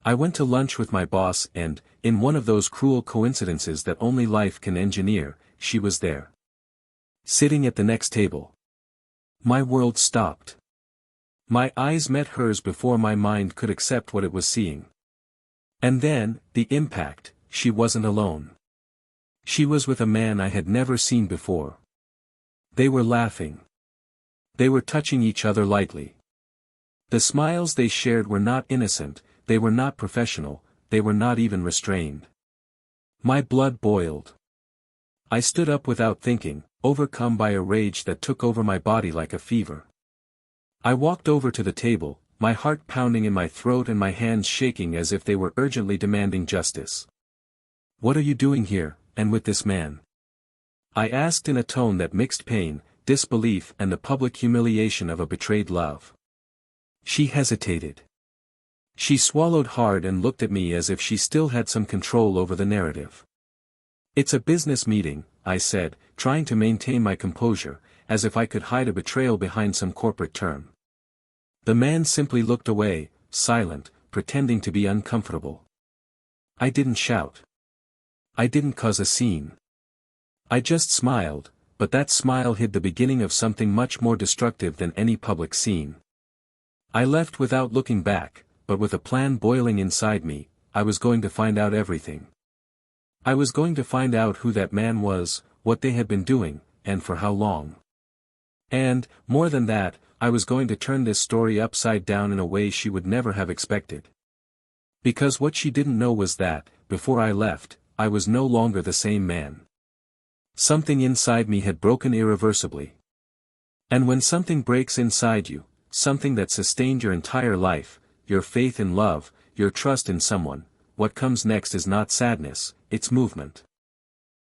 I went to lunch with my boss and, in one of those cruel coincidences that only life can engineer, she was there. Sitting at the next table. My world stopped. My eyes met hers before my mind could accept what it was seeing. And then, the impact, she wasn't alone. She was with a man I had never seen before. They were laughing. They were touching each other lightly. The smiles they shared were not innocent, they were not professional, they were not even restrained. My blood boiled. I stood up without thinking, overcome by a rage that took over my body like a fever. I walked over to the table, my heart pounding in my throat and my hands shaking as if they were urgently demanding justice. "What are you doing here, and with this man?" I asked in a tone that mixed pain, disbelief and the public humiliation of a betrayed love. She hesitated. She swallowed hard and looked at me as if she still had some control over the narrative. "It's a business meeting," I said, trying to maintain my composure, as if I could hide a betrayal behind some corporate term. The man simply looked away, silent, pretending to be uncomfortable. I didn't shout. I didn't cause a scene. I just smiled, but that smile hid the beginning of something much more destructive than any public scene. I left without looking back, but with a plan boiling inside me. I was going to find out everything. I was going to find out who that man was, what they had been doing, and for how long. And, more than that, I was going to turn this story upside down in a way she would never have expected. Because what she didn't know was that, before I left, I was no longer the same man. Something inside me had broken irreversibly. And when something breaks inside you, something that sustained your entire life, your faith in love, your trust in someone, what comes next is not sadness, it's movement.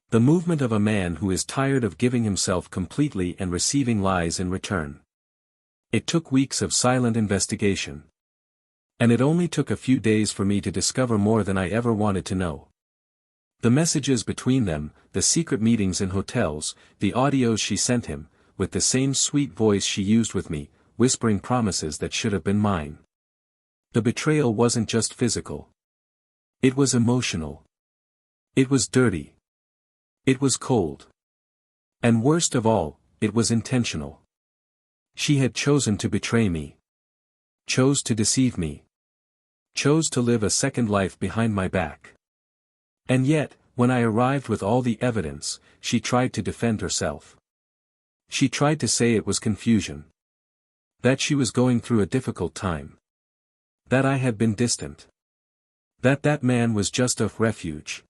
The movement of a man who is tired of giving himself completely and receiving lies in return. It took weeks of silent investigation. And it only took a few days for me to discover more than I ever wanted to know. The messages between them, the secret meetings in hotels, the audios she sent him, with the same sweet voice she used with me, whispering promises that should have been mine. The betrayal wasn't just physical. It was emotional. It was dirty. It was cold. And worst of all, it was intentional. She had chosen to betray me. Chose to deceive me. Chose to live a second life behind my back. And yet, when I arrived with all the evidence, she tried to defend herself. She tried to say it was confusion. That she was going through a difficult time. That I had been distant. That man was just a refuge.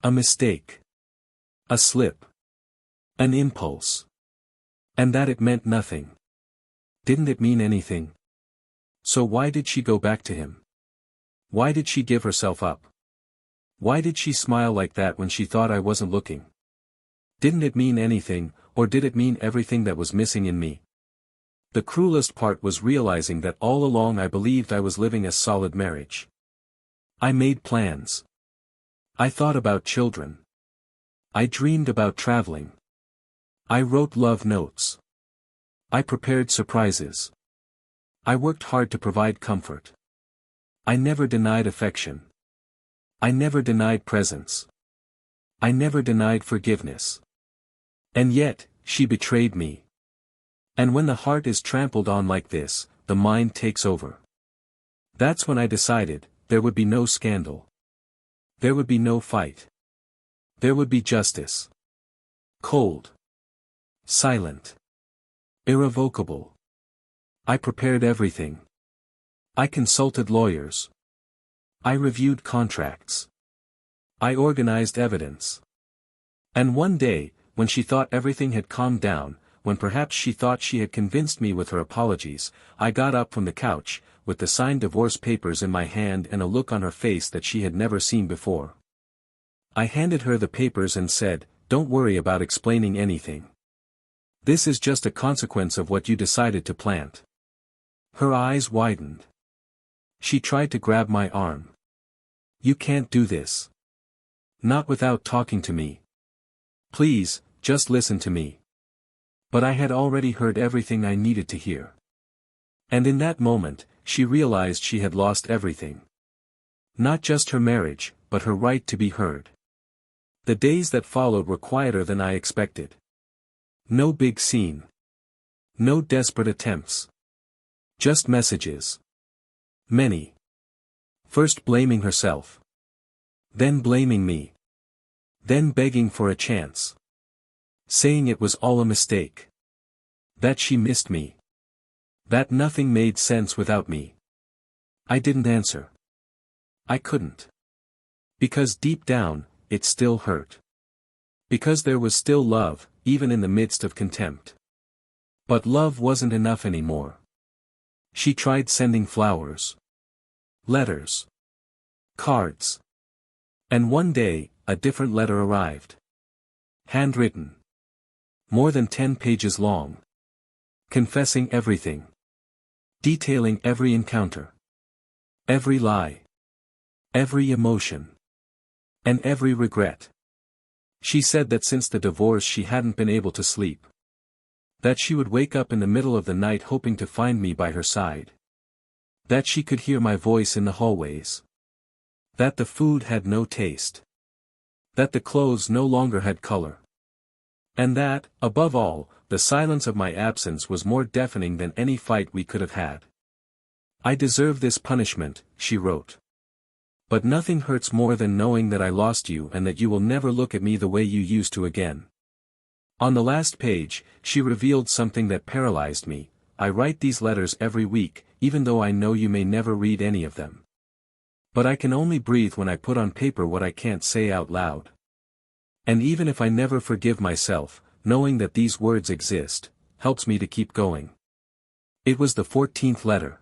A mistake. A slip. An impulse. And that it meant nothing. Didn't it mean anything? So why did she go back to him? Why did she give herself up? Why did she smile like that when she thought I wasn't looking? Didn't it mean anything, or did it mean everything that was missing in me? The cruelest part was realizing that all along I believed I was living a solid marriage. I made plans. I thought about children. I dreamed about traveling. I wrote love notes. I prepared surprises. I worked hard to provide comfort. I never denied affection. I never denied presence. I never denied forgiveness. And yet, she betrayed me. And when the heart is trampled on like this, the mind takes over. That's when I decided, there would be no scandal. There would be no fight. There would be justice. Cold. Silent. Irrevocable. I prepared everything. I consulted lawyers. I reviewed contracts. I organized evidence. And one day, when she thought everything had calmed down, when perhaps she thought she had convinced me with her apologies, I got up from the couch, with the signed divorce papers in my hand and a look on her face that she had never seen before. I handed her the papers and said, "Don't worry about explaining anything. This is just a consequence of what you decided to plant." Her eyes widened. She tried to grab my arm. "You can't do this. Not without talking to me. Please, just listen to me." But I had already heard everything I needed to hear. And in that moment, she realized she had lost everything. Not just her marriage, but her right to be heard. The days that followed were quieter than I expected. No big scene. No desperate attempts. Just messages. Many. First blaming herself. Then blaming me. Then begging for a chance. Saying it was all a mistake. That she missed me. That nothing made sense without me. I didn't answer. I couldn't. Because deep down, it still hurt. Because there was still love, even in the midst of contempt. But love wasn't enough anymore. She tried sending flowers. Letters. Cards. And one day, a different letter arrived. Handwritten. More than 10 pages long. Confessing everything. Detailing every encounter. Every lie. Every emotion. And every regret. She said that since the divorce she hadn't been able to sleep. That she would wake up in the middle of the night hoping to find me by her side. That she could hear my voice in the hallways. That the food had no taste. That the clothes no longer had color. And that, above all, the silence of my absence was more deafening than any fight we could have had. I deserve this punishment, she wrote. But nothing hurts more than knowing that I lost you and that you will never look at me the way you used to again. On the last page, she revealed something that paralyzed me. I write these letters every week, even though I know you may never read any of them. But I can only breathe when I put on paper what I can't say out loud. And even if I never forgive myself, knowing that these words exist, helps me to keep going. It was the 14th letter.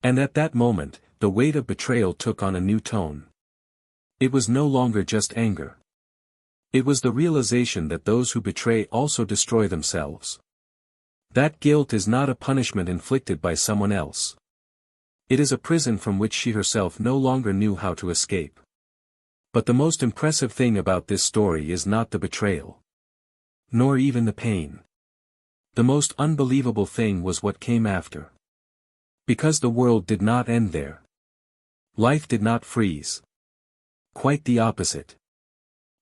And at that moment, the weight of betrayal took on a new tone. It was no longer just anger. It was the realization that those who betray also destroy themselves. That guilt is not a punishment inflicted by someone else. It is a prison from which she herself no longer knew how to escape. But the most impressive thing about this story is not the betrayal. Nor even the pain. The most unbelievable thing was what came after. Because the world did not end there. Life did not freeze. Quite the opposite.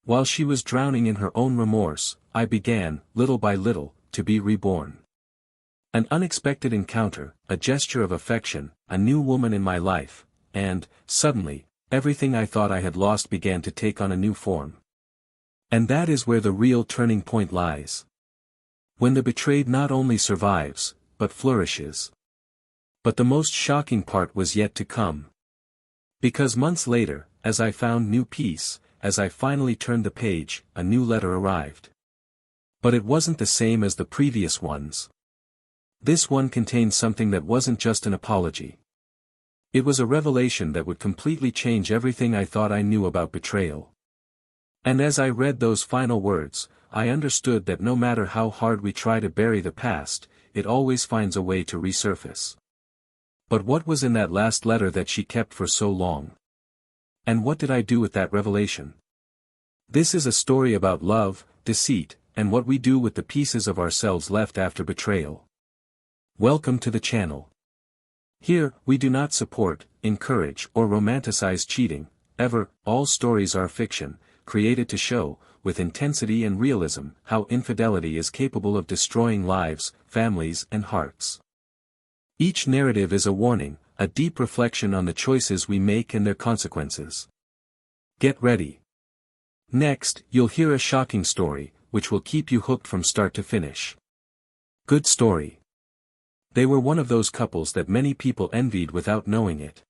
While she was drowning in her own remorse, I began, little by little, to be reborn. An unexpected encounter, a gesture of affection, a new woman in my life, and, suddenly, everything I thought I had lost began to take on a new form. And that is where the real turning point lies. When the betrayed not only survives, but flourishes. But the most shocking part was yet to come. Because months later, as I found new peace, as I finally turned the page, a new letter arrived. But it wasn't the same as the previous ones. This one contained something that wasn't just an apology. It was a revelation that would completely change everything I thought I knew about betrayal. And as I read those final words, I understood that no matter how hard we try to bury the past, it always finds a way to resurface. But what was in that last letter that she kept for so long? And what did I do with that revelation? This is a story about love, deceit, and what we do with the pieces of ourselves left after betrayal. Welcome to the channel. Here, we do not support, encourage, or romanticize cheating, ever. All stories are fiction, created to show, with intensity and realism, how infidelity is capable of destroying lives, families, and hearts. Each narrative is a warning, a deep reflection on the choices we make and their consequences. Get ready. Next, you'll hear a shocking story, which will keep you hooked from start to finish. Good story. They were one of those couples that many people envied without knowing it.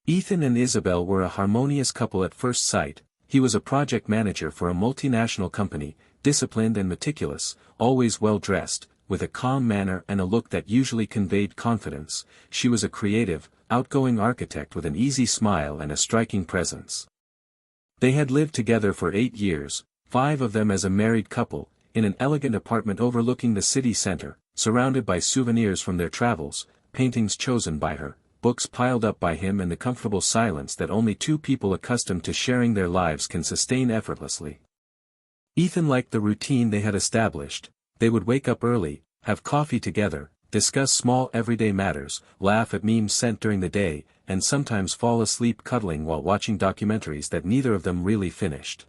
Ethan and Isabelle were a harmonious couple at first sight. He was a project manager for a multinational company, disciplined and meticulous, always well-dressed, with a calm manner and a look that usually conveyed confidence. She was a creative, outgoing architect with an easy smile and a striking presence. They had lived together for 8 years, 5 of them as a married couple, in an elegant apartment overlooking the city center, surrounded by souvenirs from their travels, paintings chosen by her, books piled up by him, and the comfortable silence that only 2 people accustomed to sharing their lives can sustain effortlessly. Ethan liked the routine they had established. They would wake up early, have coffee together, discuss small everyday matters, laugh at memes sent during the day, and sometimes fall asleep cuddling while watching documentaries that neither of them really finished.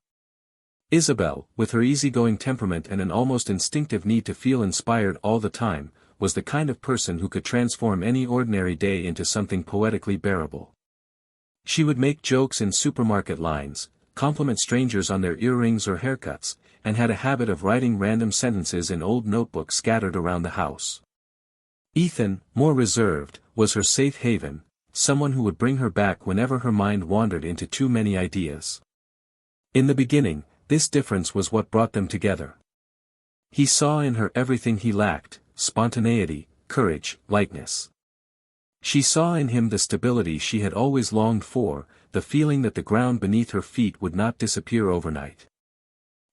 Isabelle, with her easygoing temperament and an almost instinctive need to feel inspired all the time, was the kind of person who could transform any ordinary day into something poetically bearable. She would make jokes in supermarket lines, compliment strangers on their earrings or haircuts, and had a habit of writing random sentences in old notebooks scattered around the house. Ethan, more reserved, was her safe haven, someone who would bring her back whenever her mind wandered into too many ideas. In the beginning, this difference was what brought them together. He saw in her everything he lacked: spontaneity, courage, lightness. She saw in him the stability she had always longed for, the feeling that the ground beneath her feet would not disappear overnight.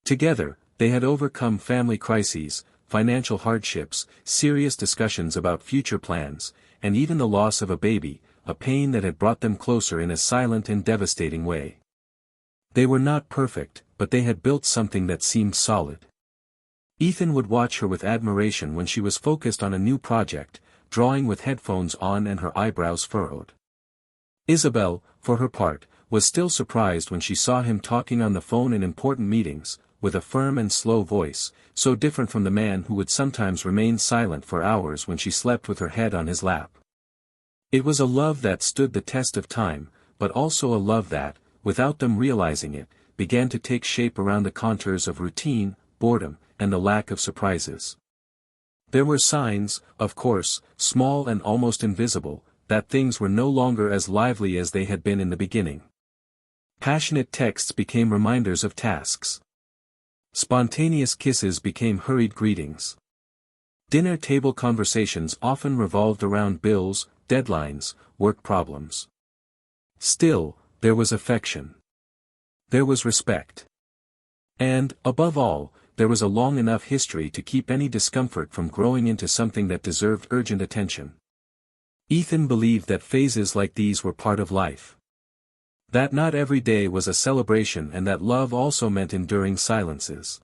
Together, they had overcome family crises, financial hardships, serious discussions about future plans, and even the loss of a baby, a pain that had brought them closer in a silent and devastating way. They were not perfect, but they had built something that seemed solid. Ethan would watch her with admiration when she was focused on a new project, drawing with headphones on and her eyebrows furrowed. Isabelle, for her part, was still surprised when she saw him talking on the phone in important meetings, with a firm and slow voice, so different from the man who would sometimes remain silent for hours when she slept with her head on his lap. It was a love that stood the test of time, but also a love that, without them realizing it, began to take shape around the contours of routine, boredom, and the lack of surprises. There were signs, of course, small and almost invisible, that things were no longer as lively as they had been in the beginning. Passionate texts became reminders of tasks. Spontaneous kisses became hurried greetings. Dinner table conversations often revolved around bills, deadlines, work problems. Still, there was affection. There was respect. And, above all, there was a long enough history to keep any discomfort from growing into something that deserved urgent attention. Ethan believed that phases like these were part of life. That not every day was a celebration and that love also meant enduring silences.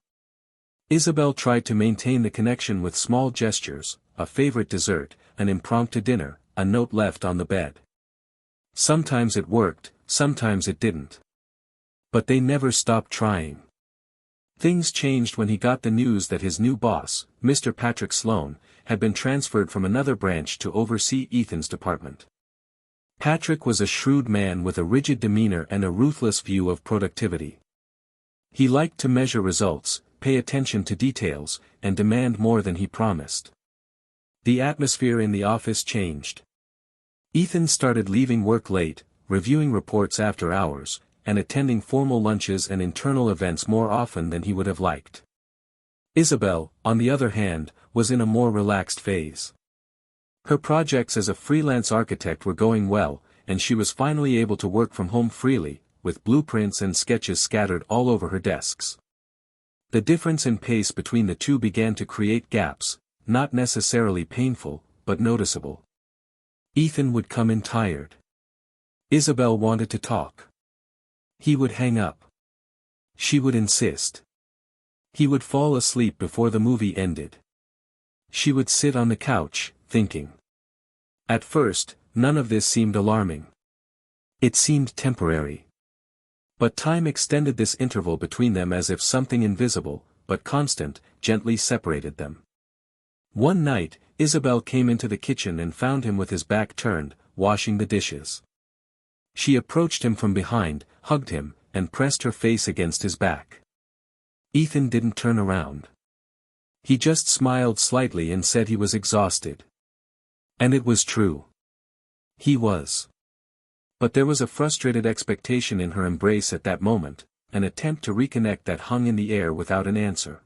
Isabelle tried to maintain the connection with small gestures: a favorite dessert, an impromptu dinner, a note left on the bed. Sometimes it worked, sometimes it didn't. But they never stopped trying. Things changed when he got the news that his new boss, Mr. Patrick Sloan, had been transferred from another branch to oversee Ethan's department. Patrick was a shrewd man with a rigid demeanor and a ruthless view of productivity. He liked to measure results, pay attention to details, and demand more than he promised. The atmosphere in the office changed. Ethan started leaving work late, reviewing reports after hours, and attending formal lunches and internal events more often than he would have liked. Isabelle, on the other hand, was in a more relaxed phase. Her projects as a freelance architect were going well, and she was finally able to work from home freely, with blueprints and sketches scattered all over her desks. The difference in pace between the two began to create gaps, not necessarily painful, but noticeable. Ethan would come in tired. Isabelle wanted to talk. He would hang up. She would insist. He would fall asleep before the movie ended. She would sit on the couch, thinking. At first, none of this seemed alarming. It seemed temporary. But time extended this interval between them as if something invisible, but constant, gently separated them. One night, Isabelle came into the kitchen and found him with his back turned, washing the dishes. She approached him from behind, hugged him, and pressed her face against his back. Ethan didn't turn around. He just smiled slightly and said he was exhausted. And it was true. He was. But there was a frustrated expectation in her embrace at that moment, an attempt to reconnect that hung in the air without an answer.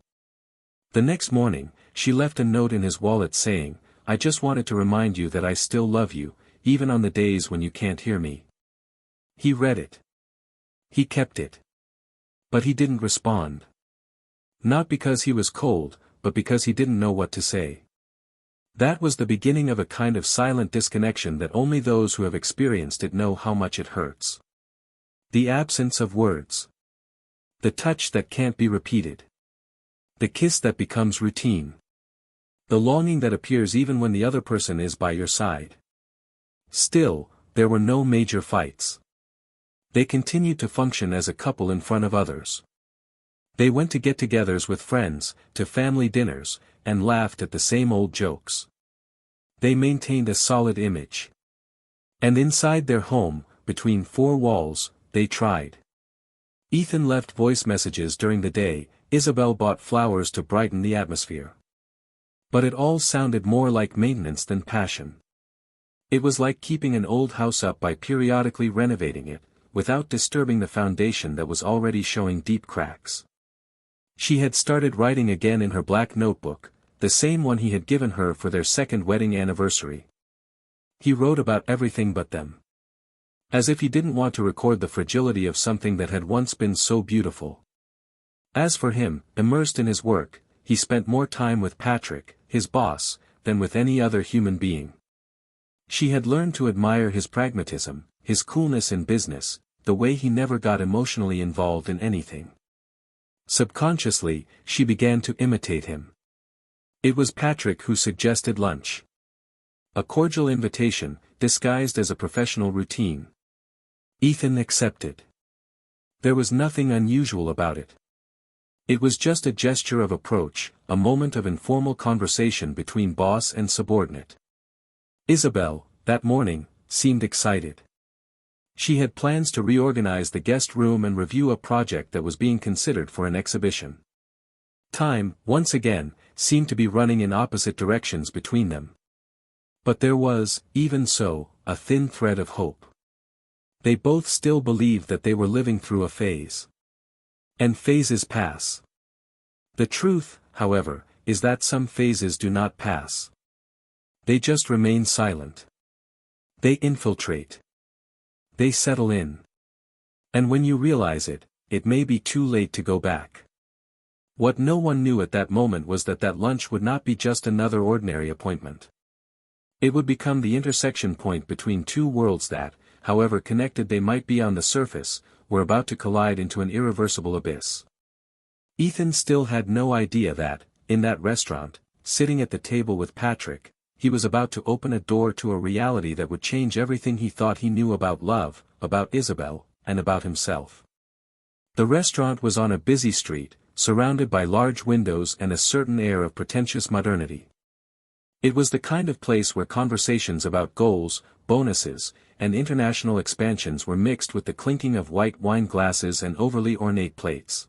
The next morning, she left a note in his wallet saying, "I just wanted to remind you that I still love you, even on the days when you can't hear me." He read it. He kept it. But he didn't respond. Not because he was cold, but because he didn't know what to say. That was the beginning of a kind of silent disconnection that only those who have experienced it know how much it hurts. The absence of words. The touch that can't be repeated. The kiss that becomes routine. The longing that appears even when the other person is by your side. Still, there were no major fights. They continued to function as a couple in front of others. They went to get-togethers with friends, to family dinners, and laughed at the same old jokes. They maintained a solid image. And inside their home, between four walls, they tried. Ethan left voice messages during the day, Isabelle bought flowers to brighten the atmosphere. But it all sounded more like maintenance than passion. It was like keeping an old house up by periodically renovating it, without disturbing the foundation that was already showing deep cracks. She had started writing again in her black notebook, the same one he had given her for their second wedding anniversary. He wrote about everything but them. As if he didn't want to record the fragility of something that had once been so beautiful. As for him, immersed in his work, he spent more time with Patrick, his boss, than with any other human being. She had learned to admire his pragmatism, his coolness in business, the way he never got emotionally involved in anything. Subconsciously, she began to imitate him. It was Patrick who suggested lunch. A cordial invitation, disguised as a professional routine. Ethan accepted. There was nothing unusual about it. It was just a gesture of approach, a moment of informal conversation between boss and subordinate. Isabelle, that morning, seemed excited. She had plans to reorganize the guest room and review a project that was being considered for an exhibition. Time, once again, seemed to be running in opposite directions between them. But there was, even so, a thin thread of hope. They both still believed that they were living through a phase. And phases pass. The truth, however, is that some phases do not pass. They just remain silent. They infiltrate. They settle in. And when you realize it, it may be too late to go back. What no one knew at that moment was that that lunch would not be just another ordinary appointment. It would become the intersection point between two worlds that, however connected they might be on the surface, were about to collide into an irreversible abyss. Ethan still had no idea that, in that restaurant, sitting at the table with Patrick, he was about to open a door to a reality that would change everything he thought he knew about love, about Isabelle, and about himself. The restaurant was on a busy street, surrounded by large windows and a certain air of pretentious modernity. It was the kind of place where conversations about goals, bonuses, and international expansions were mixed with the clinking of white wine glasses and overly ornate plates.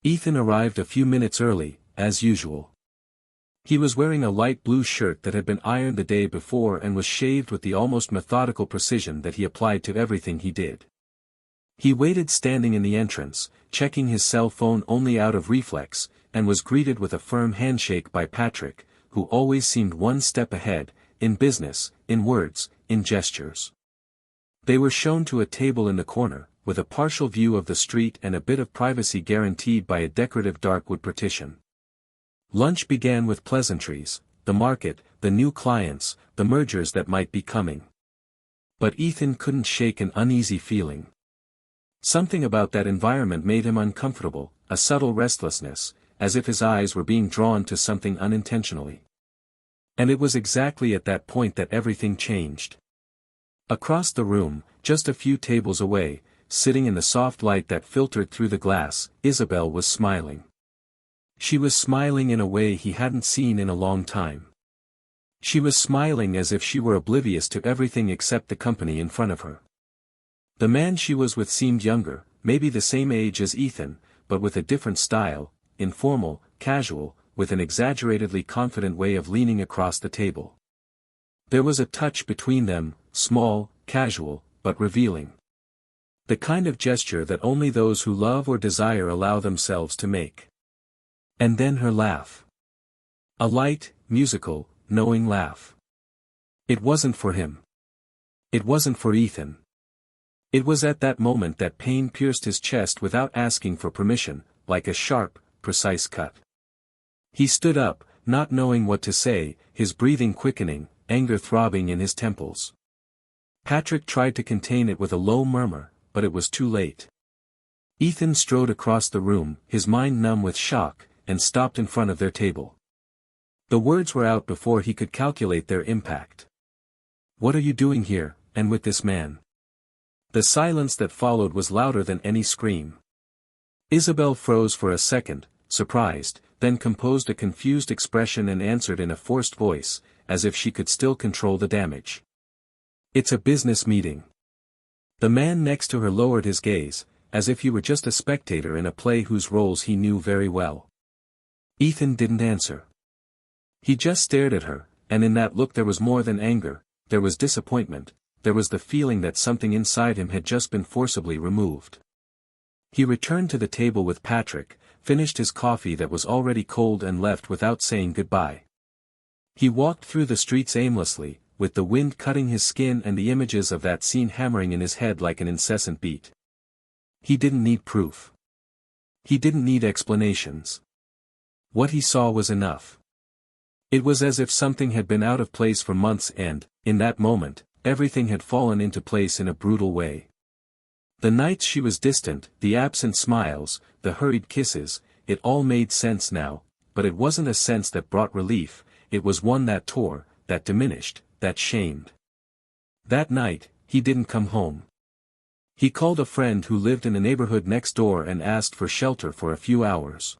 Ethan arrived a few minutes early, as usual. He was wearing a light blue shirt that had been ironed the day before and was shaved with the almost methodical precision that he applied to everything he did. He waited standing in the entrance, checking his cell phone only out of reflex, and was greeted with a firm handshake by Patrick, who always seemed one step ahead, in business, in words, in gestures. They were shown to a table in the corner, with a partial view of the street and a bit of privacy guaranteed by a decorative dark wood partition. Lunch began with pleasantries, the market, the new clients, the mergers that might be coming. But Ethan couldn't shake an uneasy feeling. Something about that environment made him uncomfortable, a subtle restlessness, as if his eyes were being drawn to something unintentionally. And it was exactly at that point that everything changed. Across the room, just a few tables away, sitting in the soft light that filtered through the glass, Isabelle was smiling. She was smiling in a way he hadn't seen in a long time. She was smiling as if she were oblivious to everything except the company in front of her. The man she was with seemed younger, maybe the same age as Ethan, but with a different style, informal, casual, with an exaggeratedly confident way of leaning across the table. There was a touch between them, small, casual, but revealing. The kind of gesture that only those who love or desire allow themselves to make. And then her laugh. A light, musical, knowing laugh. It wasn't for him. It wasn't for Ethan. It was at that moment that pain pierced his chest without asking for permission, like a sharp, precise cut. He stood up, not knowing what to say, his breathing quickening, anger throbbing in his temples. Patrick tried to contain it with a low murmur, but it was too late. Ethan strode across the room, his mind numb with shock, and stopped in front of their table. The words were out before he could calculate their impact. "What are you doing here, and with this man. The silence that followed was louder than any scream. Isabelle froze for a second, surprised, then composed a confused expression and answered in a forced voice, as if she could still control the damage. "It's a business meeting." The man next to her lowered his gaze, as if he were just a spectator in a play whose roles he knew very well. Ethan didn't answer. He just stared at her, and in that look there was more than anger, there was disappointment, there was the feeling that something inside him had just been forcibly removed. He returned to the table with Patrick, finished his coffee that was already cold and left without saying goodbye. He walked through the streets aimlessly, with the wind cutting his skin and the images of that scene hammering in his head like an incessant beat. He didn't need proof. He didn't need explanations. What he saw was enough. It was as if something had been out of place for months and, in that moment, everything had fallen into place in a brutal way. The nights she was distant, the absent smiles, the hurried kisses, it all made sense now, but it wasn't a sense that brought relief, it was one that tore, that diminished, that shamed. That night, he didn't come home. He called a friend who lived in the neighborhood next door and asked for shelter for a few hours.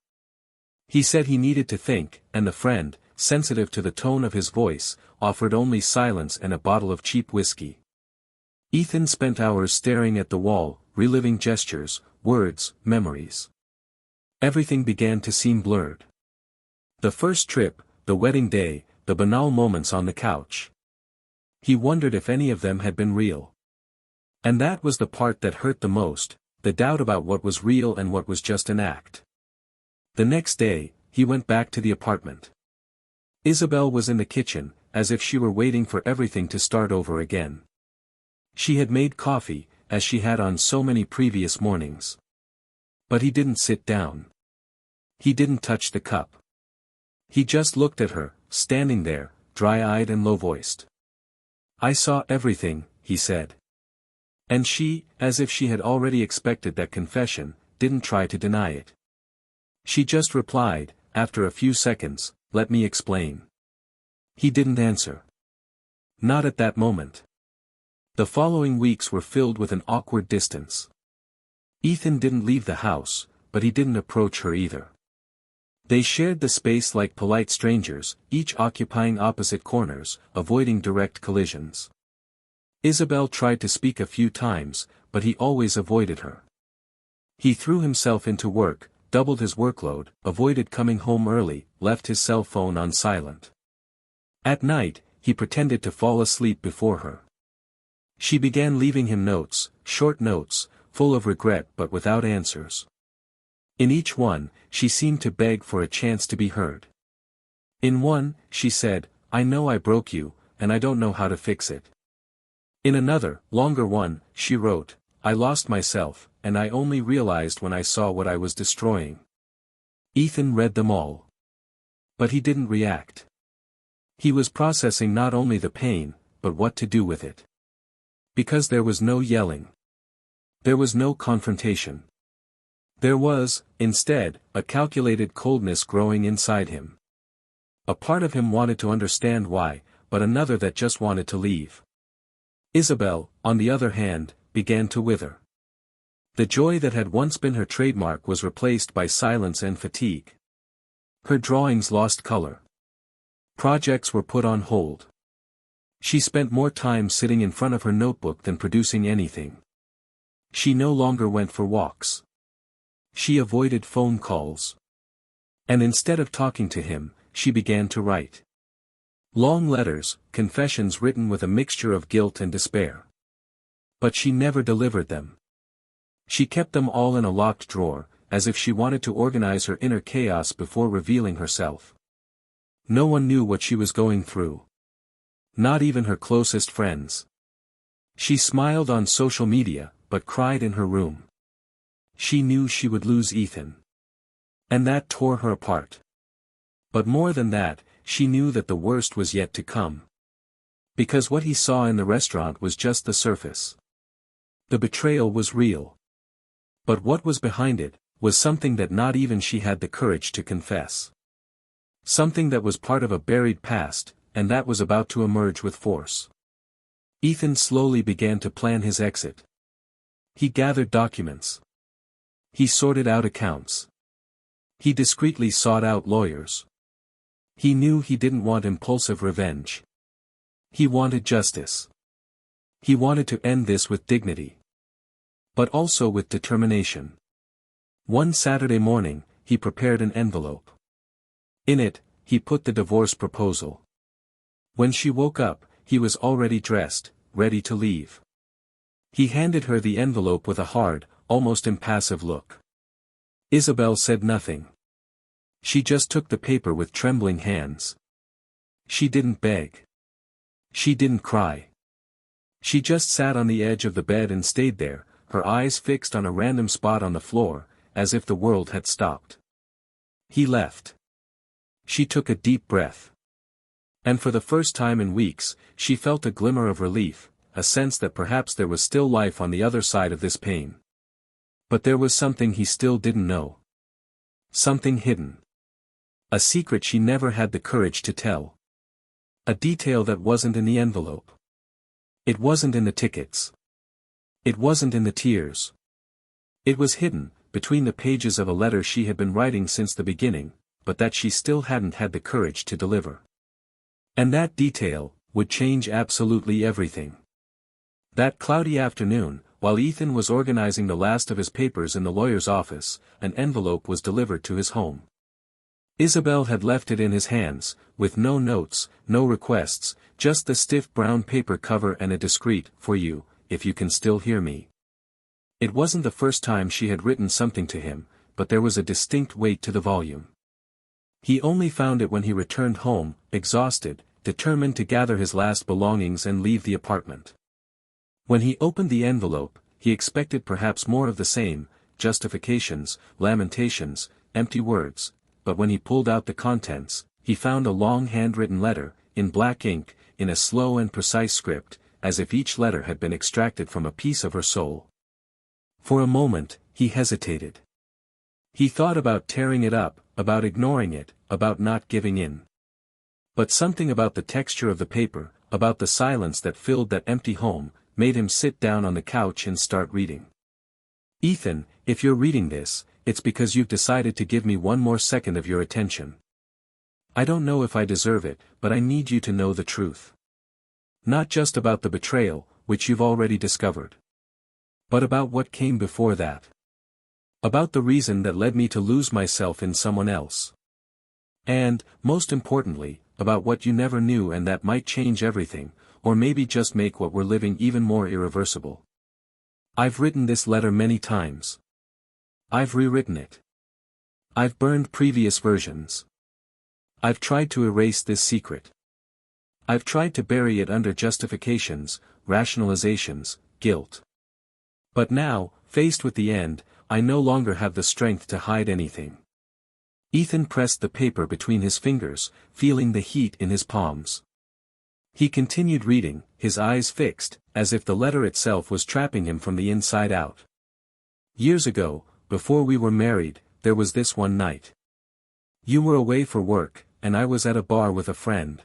He said he needed to think, and the friend, sensitive to the tone of his voice, offered only silence and a bottle of cheap whiskey. Ethan spent hours staring at the wall, reliving gestures, words, memories. Everything began to seem blurred. The first trip, the wedding day, the banal moments on the couch. He wondered if any of them had been real. And that was the part that hurt the most, the doubt about what was real and what was just an act. The next day, he went back to the apartment. Isabelle was in the kitchen, as if she were waiting for everything to start over again. She had made coffee, as she had on so many previous mornings. But he didn't sit down. He didn't touch the cup. He just looked at her, standing there, dry-eyed and low-voiced. "I saw everything," he said. And she, as if she had already expected that confession, didn't try to deny it. She just replied, after a few seconds, "Let me explain." He didn't answer. Not at that moment. The following weeks were filled with an awkward distance. Ethan didn't leave the house, but he didn't approach her either. They shared the space like polite strangers, each occupying opposite corners, avoiding direct collisions. Isabelle tried to speak a few times, but he always avoided her. He threw himself into work, doubled his workload, avoided coming home early, left his cell phone on silent. At night, he pretended to fall asleep before her. She began leaving him notes, short notes, full of regret but without answers. In each one, she seemed to beg for a chance to be heard. In one, she said, "I know I broke you, and I don't know how to fix it." In another, longer one, she wrote, "I lost myself, and I only realized when I saw what I was destroying." Ethan read them all. But he didn't react. He was processing not only the pain, but what to do with it. Because there was no yelling. There was no confrontation. There was, instead, a calculated coldness growing inside him. A part of him wanted to understand why, but another that just wanted to leave. Isabelle, on the other hand, began to wither. The joy that had once been her trademark was replaced by silence and fatigue. Her drawings lost color. Projects were put on hold. She spent more time sitting in front of her notebook than producing anything. She no longer went for walks. She avoided phone calls. And instead of talking to him, she began to write. Long letters, confessions written with a mixture of guilt and despair. But she never delivered them. She kept them all in a locked drawer, as if she wanted to organize her inner chaos before revealing herself. No one knew what she was going through. Not even her closest friends. She smiled on social media, but cried in her room. She knew she would lose Ethan. And that tore her apart. But more than that, she knew that the worst was yet to come. Because what he saw in the restaurant was just the surface. The betrayal was real. But what was behind it, was something that not even she had the courage to confess. Something that was part of a buried past, and that was about to emerge with force. Ethan slowly began to plan his exit. He gathered documents. He sorted out accounts. He discreetly sought out lawyers. He knew he didn't want impulsive revenge. He wanted justice. He wanted to end this with dignity. But also with determination. One Saturday morning, he prepared an envelope. In it, he put the divorce proposal. When she woke up, he was already dressed, ready to leave. He handed her the envelope with a hard, almost impassive look. Isabelle said nothing. She just took the paper with trembling hands. She didn't beg. She didn't cry. She just sat on the edge of the bed and stayed there, her eyes fixed on a random spot on the floor, as if the world had stopped. He left. She took a deep breath. And for the first time in weeks, she felt a glimmer of relief, a sense that perhaps there was still life on the other side of this pain. But there was something he still didn't know. Something hidden. A secret she never had the courage to tell. A detail that wasn't in the envelope. It wasn't in the tickets. It wasn't in the tears. It was hidden, between the pages of a letter she had been writing since the beginning, but that she still hadn't had the courage to deliver. And that detail would change absolutely everything. That cloudy afternoon, while Ethan was organizing the last of his papers in the lawyer's office, an envelope was delivered to his home. Isabelle had left it in his hands, with no notes, no requests, just the stiff brown paper cover and a discreet, "For you, if you can still hear me." It wasn't the first time she had written something to him, but there was a distinct weight to the volume. He only found it when he returned home, exhausted, determined to gather his last belongings and leave the apartment. When he opened the envelope, he expected perhaps more of the same, justifications, lamentations, empty words, but when he pulled out the contents, he found a long handwritten letter, in black ink, in a slow and precise script, as if each letter had been extracted from a piece of her soul. For a moment, he hesitated. He thought about tearing it up, about ignoring it, about not giving in. But something about the texture of the paper, about the silence that filled that empty home, made him sit down on the couch and start reading. "Ethan, if you're reading this, it's because you've decided to give me one more second of your attention. I don't know if I deserve it, but I need you to know the truth. Not just about the betrayal, which you've already discovered. But about what came before that. About the reason that led me to lose myself in someone else. And, most importantly, about what you never knew and that might change everything, or maybe just make what we're living even more irreversible. I've written this letter many times. I've rewritten it. I've burned previous versions. I've tried to erase this secret. I've tried to bury it under justifications, rationalizations, guilt. But now, faced with the end, I no longer have the strength to hide anything." Ethan pressed the paper between his fingers, feeling the heat in his palms. He continued reading, his eyes fixed, as if the letter itself was trapping him from the inside out. "Years ago, before we were married, there was this one night. You were away for work, and I was at a bar with a friend.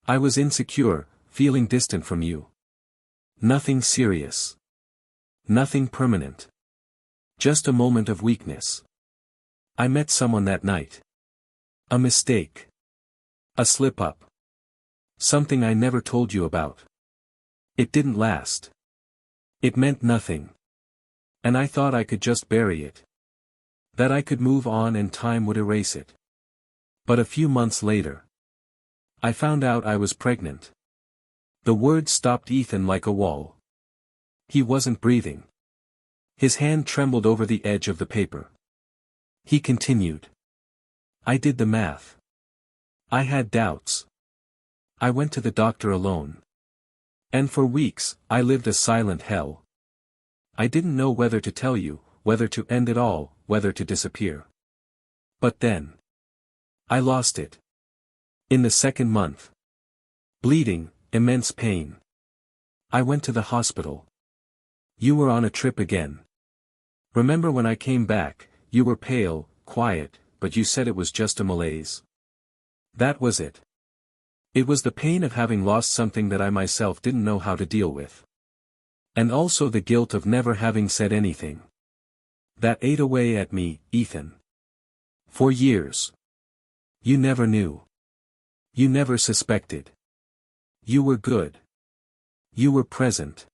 I was insecure, feeling distant from you. Nothing serious. Nothing permanent. Just a moment of weakness. I met someone that night. A mistake. A slip-up. Something I never told you about. It didn't last. It meant nothing. And I thought I could just bury it. That I could move on and time would erase it. But a few months later, I found out I was pregnant." The words stopped Ethan like a wall. He wasn't breathing. His hand trembled over the edge of the paper. He continued. "I did the math. I had doubts. I went to the doctor alone. And for weeks, I lived a silent hell. I didn't know whether to tell you, whether to end it all, whether to disappear. But then, I lost it. In the second month. Bleeding, immense pain. I went to the hospital. You were on a trip again. Remember when I came back, you were pale, quiet, but you said it was just a malaise. That was it. It was the pain of having lost something that I myself didn't know how to deal with. And also the guilt of never having said anything. That ate away at me, Ethan. For years. You never knew. You never suspected. You were good. You were present.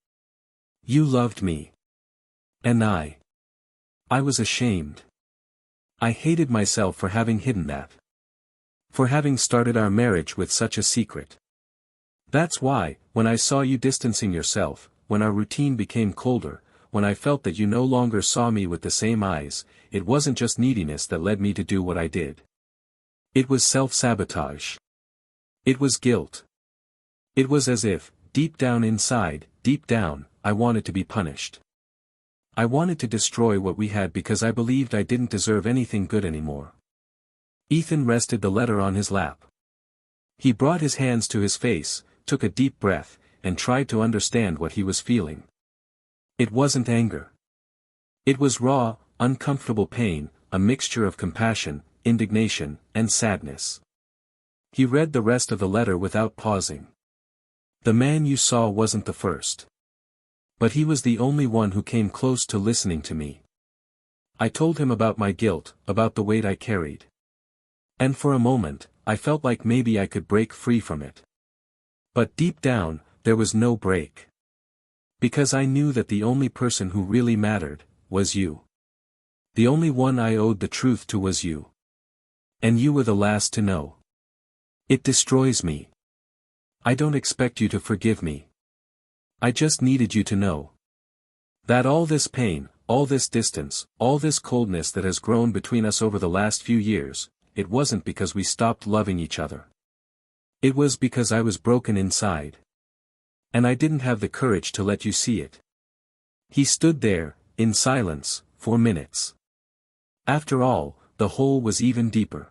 You loved me. And I was ashamed. I hated myself for having hidden that. For having started our marriage with such a secret. That's why, when I saw you distancing yourself, when our routine became colder, when I felt that you no longer saw me with the same eyes, it wasn't just neediness that led me to do what I did. It was self-sabotage. It was guilt. It was as if, deep down inside, deep down, I wanted to be punished. I wanted to destroy what we had because I believed I didn't deserve anything good anymore. Ethan rested the letter on his lap. He brought his hands to his face, took a deep breath, and tried to understand what he was feeling. It wasn't anger. It was raw, uncomfortable pain, a mixture of compassion, indignation, and sadness. He read the rest of the letter without pausing. The man you saw wasn't the first. But he was the only one who came close to listening to me. I told him about my guilt, about the weight I carried. And for a moment, I felt like maybe I could break free from it. But deep down, there was no break. Because I knew that the only person who really mattered, was you. The only one I owed the truth to was you. And you were the last to know. It destroys me. I don't expect you to forgive me. I just needed you to know. That all this pain, all this distance, all this coldness that has grown between us over the last few years, it wasn't because we stopped loving each other. It was because I was broken inside. And I didn't have the courage to let you see it. He stood there, in silence, for minutes. After all, the hole was even deeper.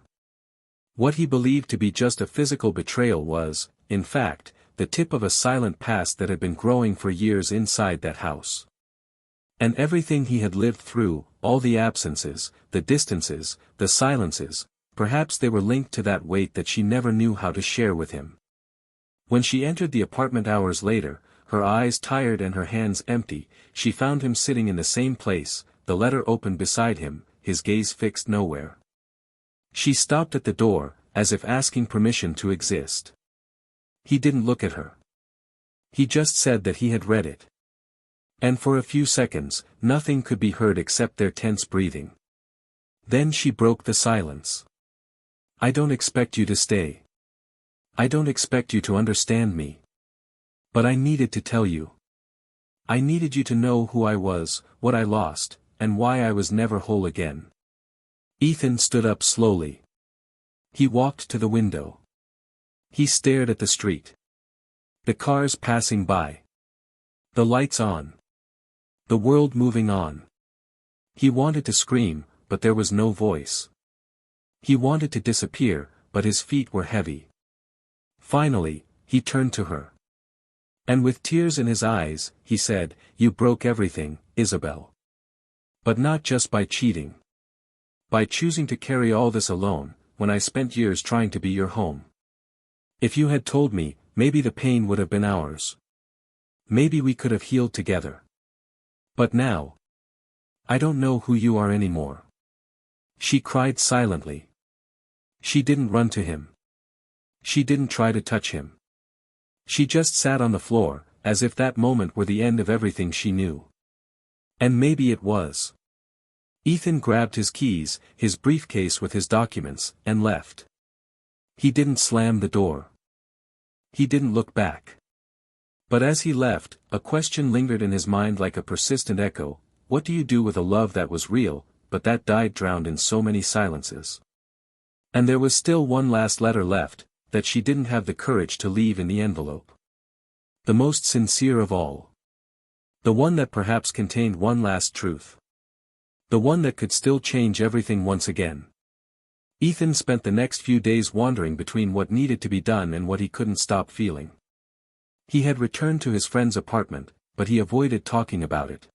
What he believed to be just a physical betrayal was, in fact, the tip of a silent past that had been growing for years inside that house. And everything he had lived through, all the absences, the distances, the silences, perhaps they were linked to that weight that she never knew how to share with him. When she entered the apartment hours later, her eyes tired and her hands empty, she found him sitting in the same place, the letter open beside him, his gaze fixed nowhere. She stopped at the door, as if asking permission to exist. He didn't look at her. He just said that he had read it. And for a few seconds, nothing could be heard except their tense breathing. Then she broke the silence. I don't expect you to stay. I don't expect you to understand me. But I needed to tell you. I needed you to know who I was, what I lost, and why I was never whole again. Ethan stood up slowly. He walked to the window. He stared at the street. The cars passing by. The lights on. The world moving on. He wanted to scream, but there was no voice. He wanted to disappear, but his feet were heavy. Finally, he turned to her. And with tears in his eyes, he said, "You broke everything, Isabelle. But not just by cheating. By choosing to carry all this alone, when I spent years trying to be your home. If you had told me, maybe the pain would have been ours. Maybe we could have healed together. But now, I don't know who you are anymore." She cried silently. She didn't run to him. She didn't try to touch him. She just sat on the floor, as if that moment were the end of everything she knew. And maybe it was. Ethan grabbed his keys, his briefcase with his documents, and left. He didn't slam the door. He didn't look back. But as he left, a question lingered in his mind like a persistent echo: what do you do with a love that was real, but that died drowned in so many silences? And there was still one last letter left, that she didn't have the courage to leave in the envelope. The most sincere of all. The one that perhaps contained one last truth. The one that could still change everything once again. Ethan spent the next few days wandering between what needed to be done and what he couldn't stop feeling. He had returned to his friend's apartment, but he avoided talking about it.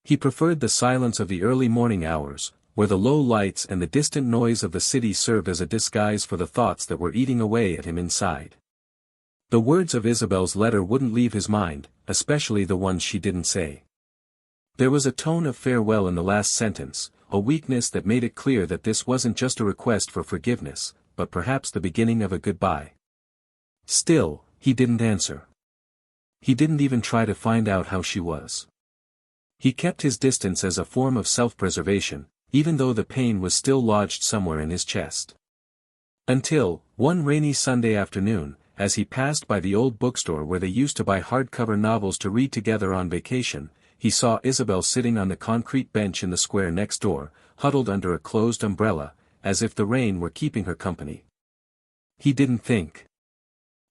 He preferred the silence of the early morning hours, where the low lights and the distant noise of the city served as a disguise for the thoughts that were eating away at him inside. The words of Isabelle's letter wouldn't leave his mind, especially the ones she didn't say. There was a tone of farewell in the last sentence, a weakness that made it clear that this wasn't just a request for forgiveness, but perhaps the beginning of a goodbye. Still, he didn't answer. He didn't even try to find out how she was. He kept his distance as a form of self-preservation, even though the pain was still lodged somewhere in his chest. Until, one rainy Sunday afternoon, as he passed by the old bookstore where they used to buy hardcover novels to read together on vacation, he saw Isabelle sitting on the concrete bench in the square next door, huddled under a closed umbrella, as if the rain were keeping her company. He didn't think.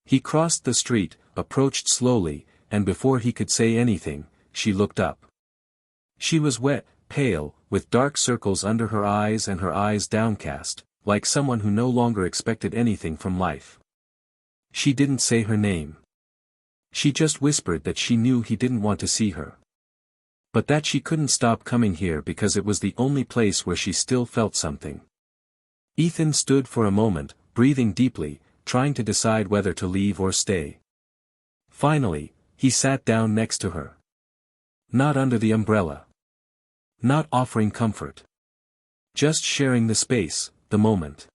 He crossed the street, approached slowly, and before he could say anything, she looked up. She was wet, pale, with dark circles under her eyes and her eyes downcast, like someone who no longer expected anything from life. She didn't say her name. She just whispered that she knew he didn't want to see her. But that she couldn't stop coming here because it was the only place where she still felt something. Ethan stood for a moment, breathing deeply, trying to decide whether to leave or stay. Finally, he sat down next to her. Not under the umbrella. Not offering comfort. Just sharing the space, the moment.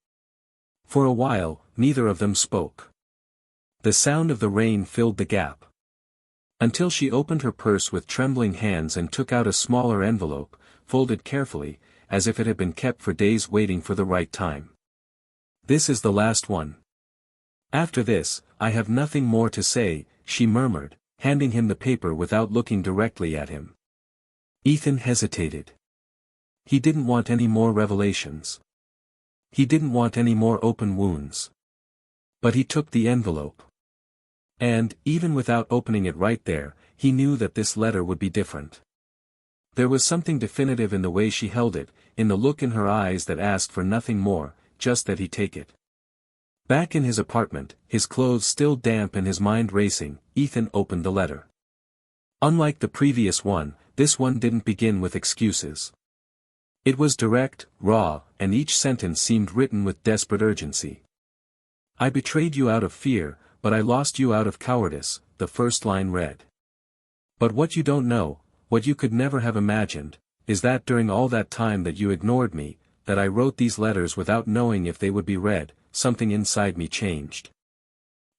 For a while, neither of them spoke. The sound of the rain filled the gap. Until she opened her purse with trembling hands and took out a smaller envelope, folded carefully, as if it had been kept for days waiting for the right time. This is the last one. After this, I have nothing more to say, she murmured, handing him the paper without looking directly at him. Ethan hesitated. He didn't want any more revelations. He didn't want any more open wounds. But he took the envelope. And, even without opening it right there, he knew that this letter would be different. There was something definitive in the way she held it, in the look in her eyes that asked for nothing more, just that he take it. Back in his apartment, his clothes still damp and his mind racing, Ethan opened the letter. Unlike the previous one, this one didn't begin with excuses. It was direct, raw, and each sentence seemed written with desperate urgency. I betrayed you out of fear, but I lost you out of cowardice, the first line read. But what you don't know, what you could never have imagined, is that during all that time that you ignored me, that I wrote these letters without knowing if they would be read, something inside me changed.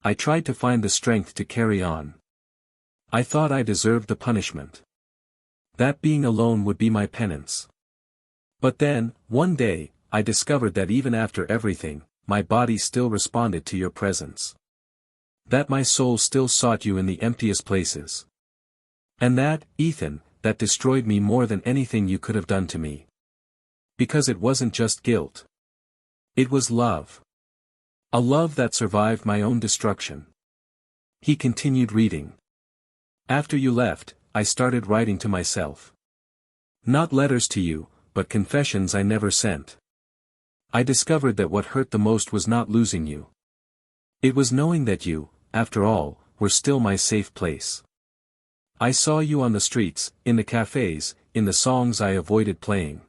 I tried to find the strength to carry on. I thought I deserved the punishment. That being alone would be my penance. But then, one day, I discovered that even after everything, my body still responded to your presence. That my soul still sought you in the emptiest places. And that, Ethan, that destroyed me more than anything you could have done to me. Because it wasn't just guilt. It was love. A love that survived my own destruction. He continued reading. After you left, I started writing to myself. Not letters to you, but confessions I never sent. I discovered that what hurt the most was not losing you. It was knowing that you, after all, were still my safe place. I saw you on the streets, in the cafes, in the songs I avoided playing.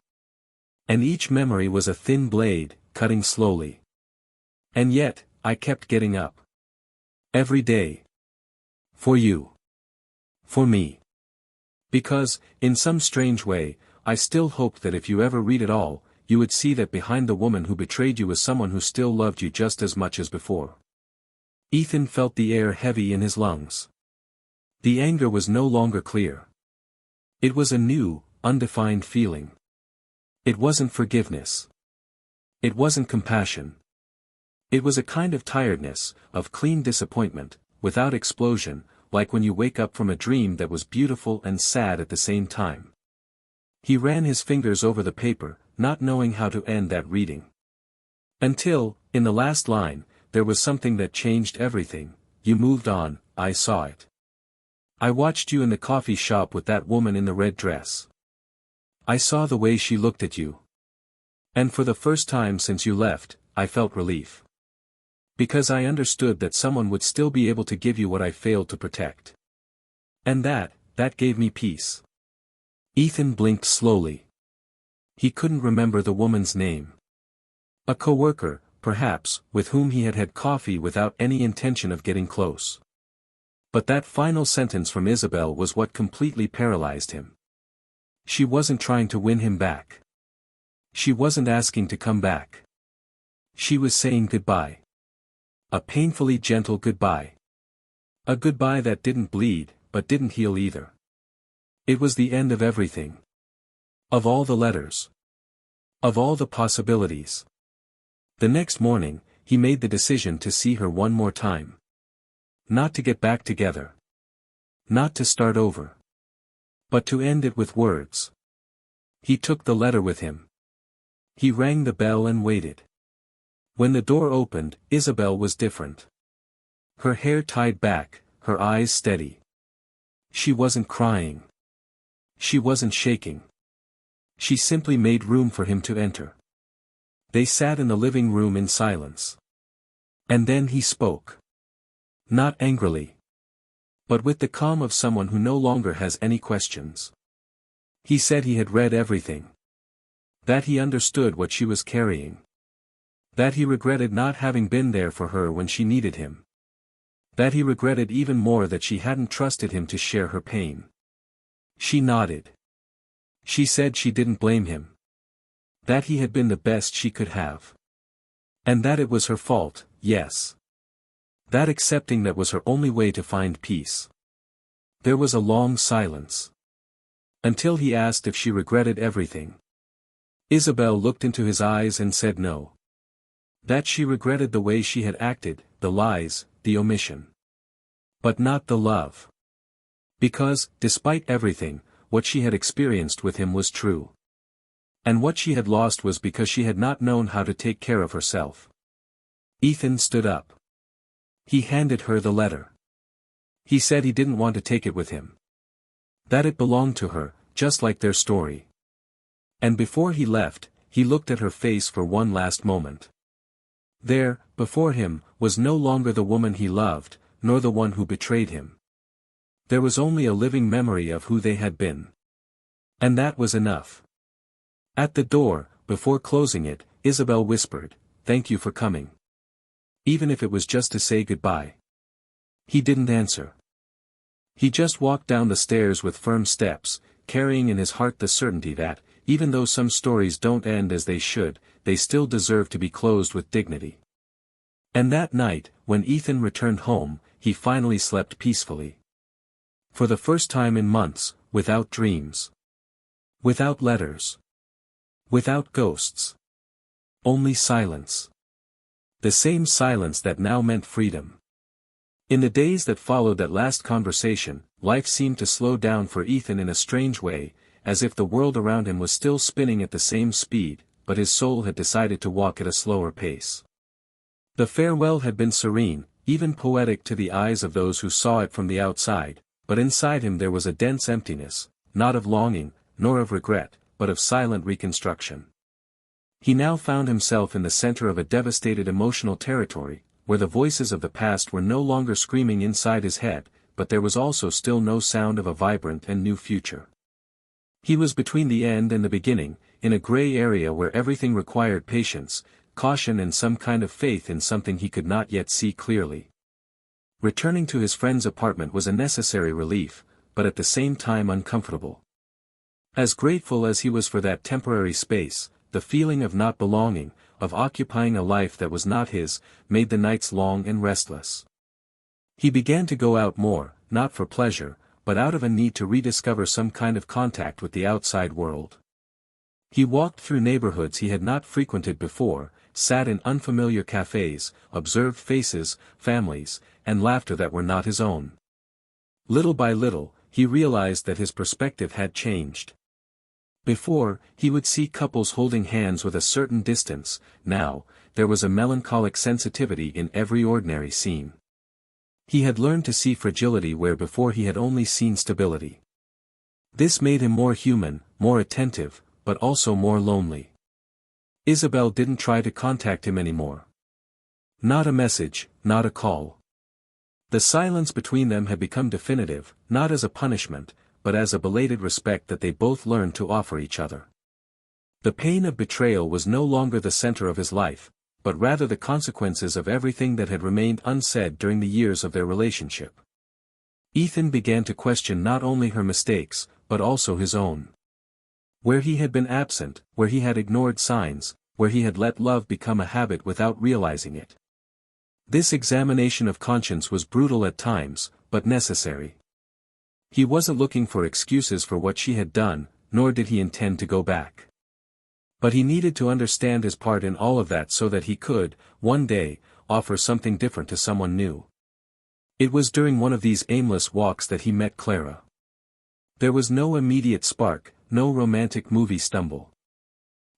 And each memory was a thin blade, cutting slowly. And yet, I kept getting up. Every day. For you. For me. Because, in some strange way, I still hoped that if you ever read it all, you would see that behind the woman who betrayed you was someone who still loved you just as much as before. Ethan felt the air heavy in his lungs. The anger was no longer clear. It was a new, undefined feeling. It wasn't forgiveness. It wasn't compassion. It was a kind of tiredness, of clean disappointment, without explosion, like when you wake up from a dream that was beautiful and sad at the same time. He ran his fingers over the paper, not knowing how to end that reading. Until, in the last line, there was something that changed everything. You moved on, I saw it. I watched you in the coffee shop with that woman in the red dress. I saw the way she looked at you. And for the first time since you left, I felt relief. Because I understood that someone would still be able to give you what I failed to protect. And that gave me peace. Ethan blinked slowly. He couldn't remember the woman's name. A coworker, perhaps, with whom he had had coffee without any intention of getting close. But that final sentence from Isabelle was what completely paralyzed him. She wasn't trying to win him back. She wasn't asking to come back. She was saying goodbye. A painfully gentle goodbye. A goodbye that didn't bleed, but didn't heal either. It was the end of everything. Of all the letters. Of all the possibilities. The next morning, he made the decision to see her one more time. Not to get back together. Not to start over. But to end it with words. He took the letter with him. He rang the bell and waited. When the door opened, Isabelle was different. Her hair tied back, her eyes steady. She wasn't crying. She wasn't shaking. She simply made room for him to enter. They sat in the living room in silence. And then he spoke. Not angrily. But with the calm of someone who no longer has any questions. He said he had read everything. That he understood what she was carrying. That he regretted not having been there for her when she needed him. That he regretted even more that she hadn't trusted him to share her pain. She nodded. She said she didn't blame him. That he had been the best she could have. And that it was her fault, yes. That accepting that was her only way to find peace. There was a long silence. Until he asked if she regretted everything. Isabelle looked into his eyes and said no. That she regretted the way she had acted, the lies, the omission. But not the love. Because, despite everything, what she had experienced with him was true. And what she had lost was because she had not known how to take care of herself. Ethan stood up. He handed her the letter. He said he didn't want to take it with him. That it belonged to her, just like their story. And before he left, he looked at her face for one last moment. There, before him, was no longer the woman he loved, nor the one who betrayed him. There was only a living memory of who they had been. And that was enough. At the door, before closing it, Isabelle whispered, "Thank you for coming." Even if it was just to say goodbye. He didn't answer. He just walked down the stairs with firm steps, carrying in his heart the certainty that, even though some stories don't end as they should, they still deserve to be closed with dignity. And that night, when Ethan returned home, he finally slept peacefully. For the first time in months, without dreams. Without letters. Without ghosts. Only silence. The same silence that now meant freedom. In the days that followed that last conversation, life seemed to slow down for Ethan in a strange way, as if the world around him was still spinning at the same speed, but his soul had decided to walk at a slower pace. The farewell had been serene, even poetic to the eyes of those who saw it from the outside, but inside him there was a dense emptiness, not of longing, nor of regret, but of silent reconstruction. He now found himself in the center of a devastated emotional territory, where the voices of the past were no longer screaming inside his head, but there was also still no sound of a vibrant and new future. He was between the end and the beginning, in a gray area where everything required patience, caution and some kind of faith in something he could not yet see clearly. Returning to his friend's apartment was a necessary relief, but at the same time uncomfortable. As grateful as he was for that temporary space, the feeling of not belonging, of occupying a life that was not his, made the nights long and restless. He began to go out more, not for pleasure, but out of a need to rediscover some kind of contact with the outside world. He walked through neighborhoods he had not frequented before, sat in unfamiliar cafes, observed faces, families, and laughter that were not his own. Little by little, he realized that his perspective had changed. Before, he would see couples holding hands with a certain distance. Now, there was a melancholic sensitivity in every ordinary scene. He had learned to see fragility where before he had only seen stability. This made him more human, more attentive, but also more lonely. Isabelle didn't try to contact him anymore. Not a message, not a call. The silence between them had become definitive, not as a punishment, but as a belated respect that they both learned to offer each other. The pain of betrayal was no longer the center of his life, but rather the consequences of everything that had remained unsaid during the years of their relationship. Ethan began to question not only her mistakes, but also his own. Where he had been absent, where he had ignored signs, where he had let love become a habit without realizing it. This examination of conscience was brutal at times, but necessary. He wasn't looking for excuses for what she had done, nor did he intend to go back. But he needed to understand his part in all of that so that he could, one day, offer something different to someone new. It was during one of these aimless walks that he met Clara. There was no immediate spark, no romantic movie stumble.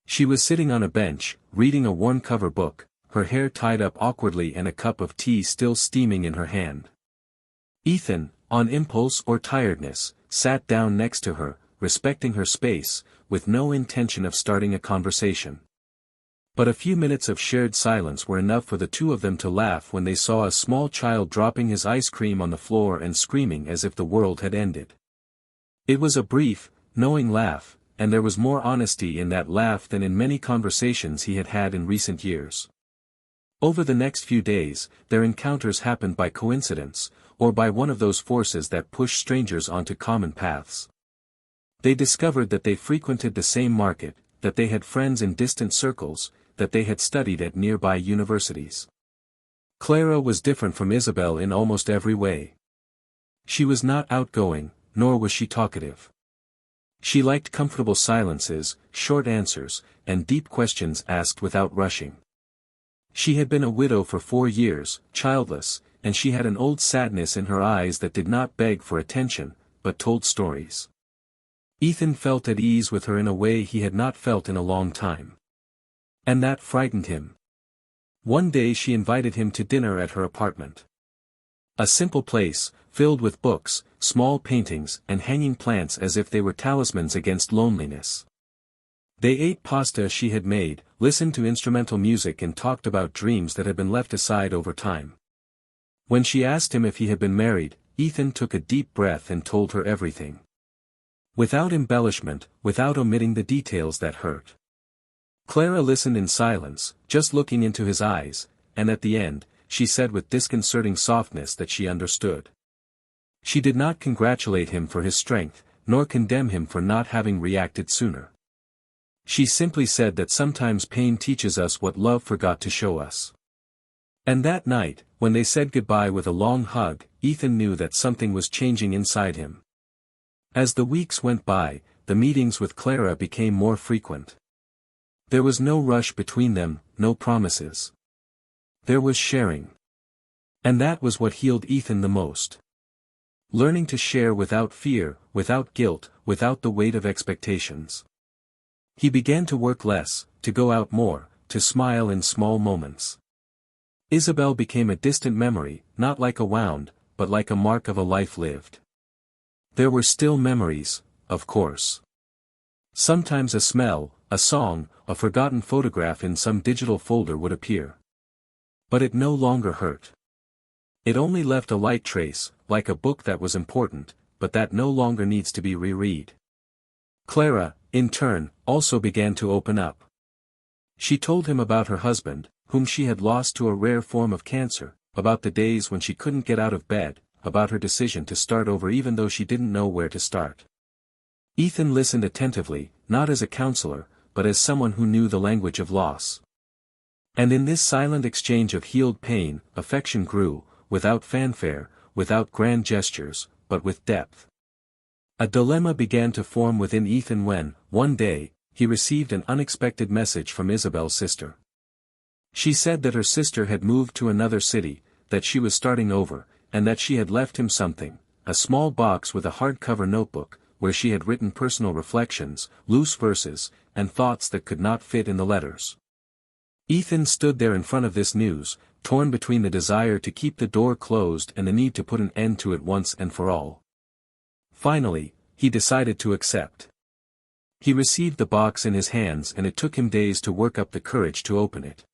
She was sitting on a bench, reading a worn-cover book, her hair tied up awkwardly and a cup of tea still steaming in her hand. Ethan, on impulse or tiredness, sat down next to her, respecting her space, with no intention of starting a conversation. But a few minutes of shared silence were enough for the two of them to laugh when they saw a small child dropping his ice cream on the floor and screaming as if the world had ended. It was a brief, knowing laugh, and there was more honesty in that laugh than in many conversations he had had in recent years. Over the next few days, their encounters happened by coincidence, or by one of those forces that push strangers onto common paths. They discovered that they frequented the same market, that they had friends in distant circles, that they had studied at nearby universities. Clara was different from Isabelle in almost every way. She was not outgoing, nor was she talkative. She liked comfortable silences, short answers, and deep questions asked without rushing. She had been a widow for 4 years, childless, and she had an old sadness in her eyes that did not beg for attention, but told stories. Ethan felt at ease with her in a way he had not felt in a long time. And that frightened him. One day she invited him to dinner at her apartment. A simple place, filled with books, small paintings and hanging plants as if they were talismans against loneliness. They ate pasta she had made, listened to instrumental music and talked about dreams that had been left aside over time. When she asked him if he had been married, Ethan took a deep breath and told her everything. Without embellishment, without omitting the details that hurt. Clara listened in silence, just looking into his eyes, and at the end, she said with disconcerting softness that she understood. She did not congratulate him for his strength, nor condemn him for not having reacted sooner. She simply said that sometimes pain teaches us what love forgot to show us. And that night, when they said goodbye with a long hug, Ethan knew that something was changing inside him. As the weeks went by, the meetings with Clara became more frequent. There was no rush between them, no promises. There was sharing. And that was what healed Ethan the most. Learning to share without fear, without guilt, without the weight of expectations. He began to work less, to go out more, to smile in small moments. Isabelle became a distant memory, not like a wound, but like a mark of a life lived. There were still memories, of course. Sometimes a smell, a song, a forgotten photograph in some digital folder would appear. But it no longer hurt. It only left a light trace, like a book that was important, but that no longer needs to be reread. Clara, in turn, also began to open up. She told him about her husband, whom she had lost to a rare form of cancer, about the days when she couldn't get out of bed, about her decision to start over even though she didn't know where to start. Ethan listened attentively, not as a counselor, but as someone who knew the language of loss. And in this silent exchange of healed pain, affection grew, without fanfare, without grand gestures, but with depth. A dilemma began to form within Ethan when, one day, he received an unexpected message from Isabelle's sister. She said that her sister had moved to another city, that she was starting over, and that she had left him something, a small box with a hardcover notebook, where she had written personal reflections, loose verses, and thoughts that could not fit in the letters. Ethan stood there in front of this news, torn between the desire to keep the door closed and the need to put an end to it once and for all. Finally, he decided to accept. He received the box in his hands and it took him days to work up the courage to open it.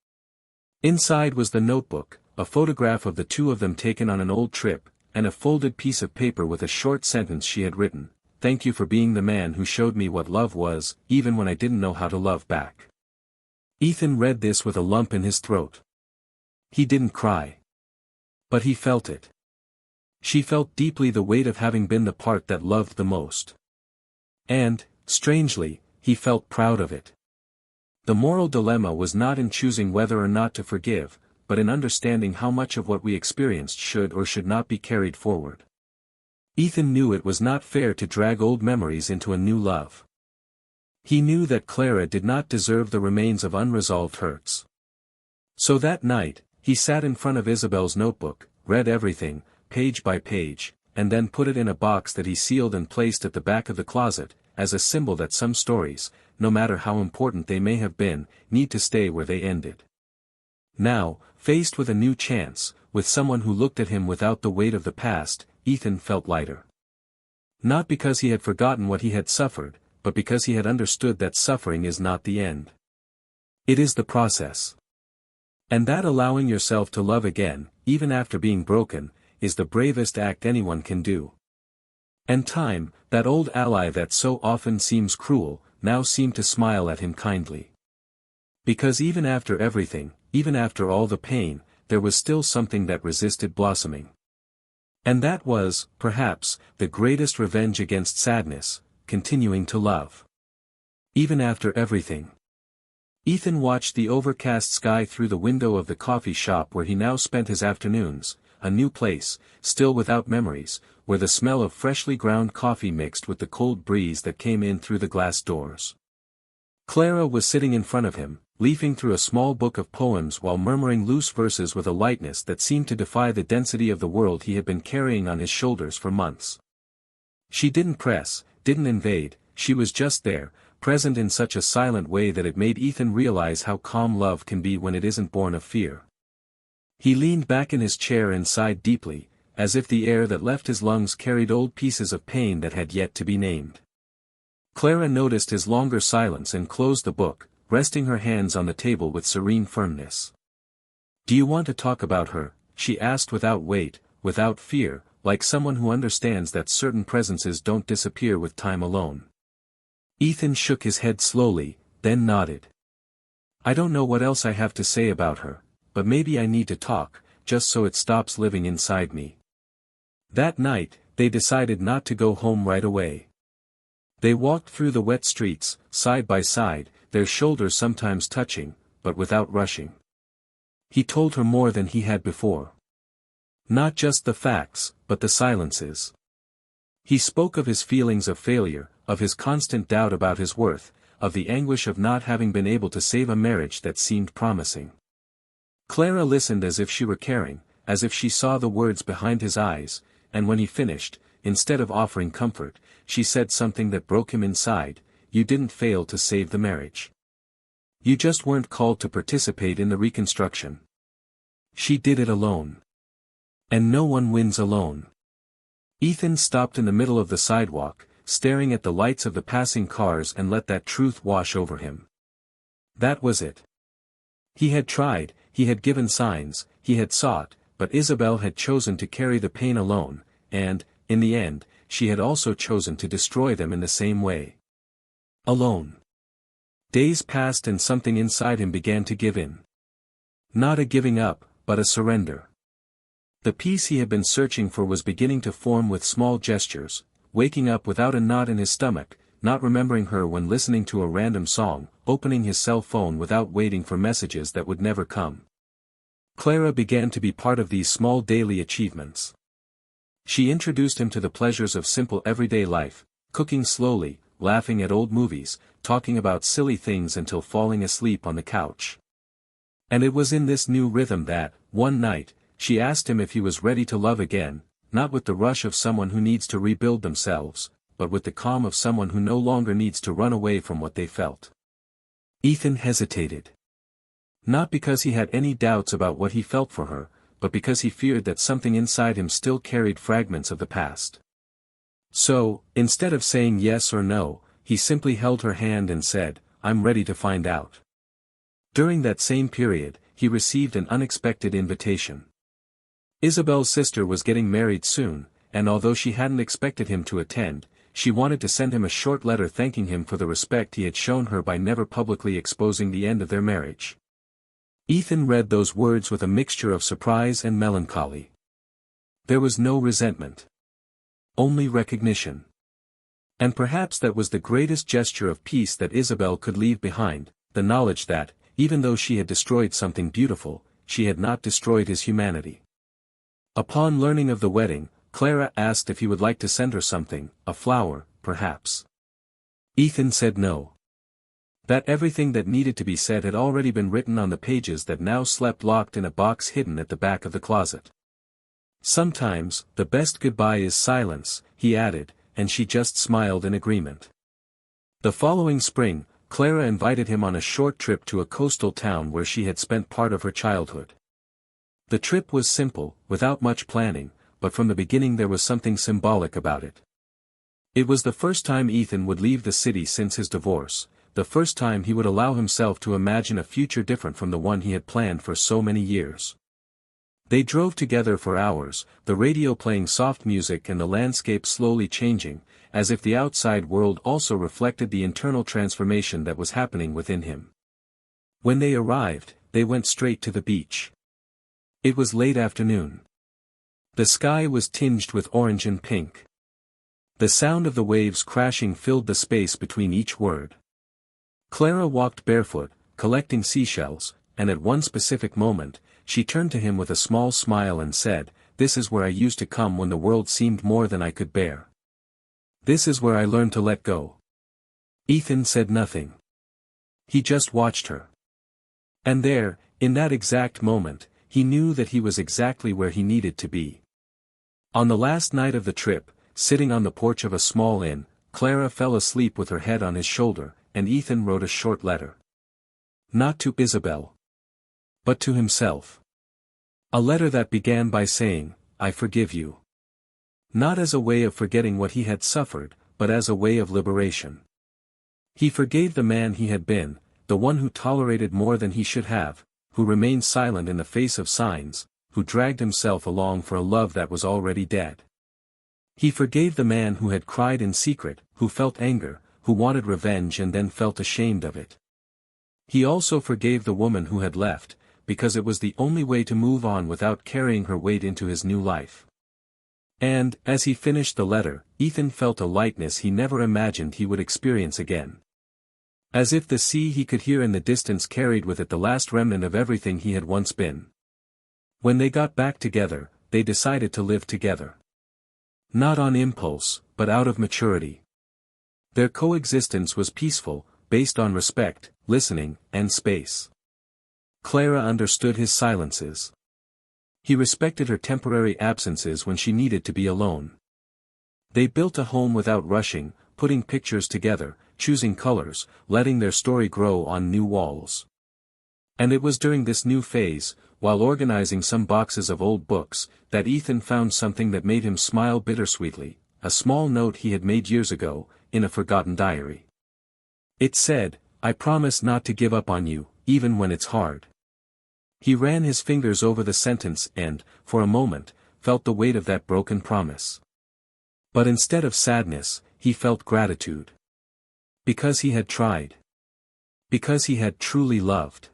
Inside was the notebook, a photograph of the two of them taken on an old trip, and a folded piece of paper with a short sentence she had written, "Thank you for being the man who showed me what love was, even when I didn't know how to love back." Ethan read this with a lump in his throat. He didn't cry. But he felt it. She felt deeply the weight of having been the part that loved the most. And, strangely, he felt proud of it. The moral dilemma was not in choosing whether or not to forgive, but in understanding how much of what we experienced should or should not be carried forward. Ethan knew it was not fair to drag old memories into a new love. He knew that Clara did not deserve the remains of unresolved hurts. So that night, he sat in front of Isabelle's notebook, read everything, page by page, and then put it in a box that he sealed and placed at the back of the closet, as a symbol that some stories, no matter how important they may have been, need to stay where they ended. Now, faced with a new chance, with someone who looked at him without the weight of the past, Ethan felt lighter. Not because he had forgotten what he had suffered, but because he had understood that suffering is not the end. It is the process. And that allowing yourself to love again, even after being broken, is the bravest act anyone can do. And time, that old ally that so often seems cruel, now seemed to smile at him kindly. Because even after everything, even after all the pain, there was still something that resisted blossoming. And that was, perhaps, the greatest revenge against sadness, continuing to love. Even after everything. Ethan watched the overcast sky through the window of the coffee shop where he now spent his afternoons, a new place, still without memories, where the smell of freshly ground coffee mixed with the cold breeze that came in through the glass doors. Clara was sitting in front of him, leafing through a small book of poems while murmuring loose verses with a lightness that seemed to defy the density of the world he had been carrying on his shoulders for months. She didn't press, didn't invade, she was just there, present in such a silent way that it made Ethan realize how calm love can be when it isn't born of fear. He leaned back in his chair and sighed deeply, as if the air that left his lungs carried old pieces of pain that had yet to be named. Clara noticed his longer silence and closed the book, resting her hands on the table with serene firmness. "Do you want to talk about her?" she asked without weight, without fear, like someone who understands that certain presences don't disappear with time alone. Ethan shook his head slowly, then nodded. "I don't know what else I have to say about her, but maybe I need to talk, just so it stops living inside me." That night, they decided not to go home right away. They walked through the wet streets, side by side, their shoulders sometimes touching, but without rushing. He told her more than he had before. Not just the facts, but the silences. He spoke of his feelings of failure, of his constant doubt about his worth, of the anguish of not having been able to save a marriage that seemed promising. Clara listened as if she were caring, as if she saw the words behind his eyes, and when he finished, instead of offering comfort, she said something that broke him inside: "You didn't fail to save the marriage. You just weren't called to participate in the reconstruction. She did it alone. And no one wins alone." Ethan stopped in the middle of the sidewalk, staring at the lights of the passing cars and let that truth wash over him. That was it. He had tried, he had given signs, he had sought, but Isabelle had chosen to carry the pain alone, and, in the end, she had also chosen to destroy them in the same way. Alone. Days passed and something inside him began to give in. Not a giving up, but a surrender. The peace he had been searching for was beginning to form with small gestures, waking up without a knot in his stomach, not remembering her when listening to a random song, opening his cell phone without waiting for messages that would never come. Clara began to be part of these small daily achievements. She introduced him to the pleasures of simple everyday life, cooking slowly, laughing at old movies, talking about silly things until falling asleep on the couch. And it was in this new rhythm that, one night, she asked him if he was ready to love again, not with the rush of someone who needs to rebuild themselves, but with the calm of someone who no longer needs to run away from what they felt. Ethan hesitated. Not because he had any doubts about what he felt for her, but because he feared that something inside him still carried fragments of the past. So, instead of saying yes or no, he simply held her hand and said, "I'm ready to find out." During that same period, he received an unexpected invitation. Isabelle's sister was getting married soon, and although she hadn't expected him to attend, she wanted to send him a short letter thanking him for the respect he had shown her by never publicly exposing the end of their marriage. Ethan read those words with a mixture of surprise and melancholy. There was no resentment. Only recognition. And perhaps that was the greatest gesture of peace that Isabelle could leave behind, the knowledge that, even though she had destroyed something beautiful, she had not destroyed his humanity. Upon learning of the wedding, Clara asked if he would like to send her something, a flower, perhaps. Ethan said no. That everything that needed to be said had already been written on the pages that now slept locked in a box hidden at the back of the closet. Sometimes, the best goodbye is silence, he added, and she just smiled in agreement. The following spring, Clara invited him on a short trip to a coastal town where she had spent part of her childhood. The trip was simple, without much planning, but from the beginning there was something symbolic about it. It was the first time Ethan would leave the city since his divorce, the first time he would allow himself to imagine a future different from the one he had planned for so many years. They drove together for hours, the radio playing soft music and the landscape slowly changing, as if the outside world also reflected the internal transformation that was happening within him. When they arrived, they went straight to the beach. It was late afternoon. The sky was tinged with orange and pink. The sound of the waves crashing filled the space between each word. Clara walked barefoot, collecting seashells, and at one specific moment, she turned to him with a small smile and said, "This is where I used to come when the world seemed more than I could bear. This is where I learned to let go." Ethan said nothing. He just watched her. And there, in that exact moment, he knew that he was exactly where he needed to be. On the last night of the trip, sitting on the porch of a small inn, Clara fell asleep with her head on his shoulder, and Ethan wrote a short letter. Not to Isabelle, but to himself. A letter that began by saying, "I forgive you." Not as a way of forgetting what he had suffered, but as a way of liberation. He forgave the man he had been, the one who tolerated more than he should have, who remained silent in the face of signs, who dragged himself along for a love that was already dead. He forgave the man who had cried in secret, who felt anger, who wanted revenge and then felt ashamed of it. He also forgave the woman who had left, because it was the only way to move on without carrying her weight into his new life. And, as he finished the letter, Ethan felt a lightness he never imagined he would experience again. As if the sea he could hear in the distance carried with it the last remnant of everything he had once been. When they got back together, they decided to live together. Not on impulse, but out of maturity. Their coexistence was peaceful, based on respect, listening, and space. Clara understood his silences. He respected her temporary absences when she needed to be alone. They built a home without rushing, putting pictures together, choosing colors, letting their story grow on new walls. And it was during this new phase, while organizing some boxes of old books, that Ethan found something that made him smile bittersweetly, a small note he had made years ago, in a forgotten diary. It said, "I promise not to give up on you, even when it's hard." He ran his fingers over the sentence and, for a moment, felt the weight of that broken promise. But instead of sadness, he felt gratitude. Because he had tried. Because he had truly loved.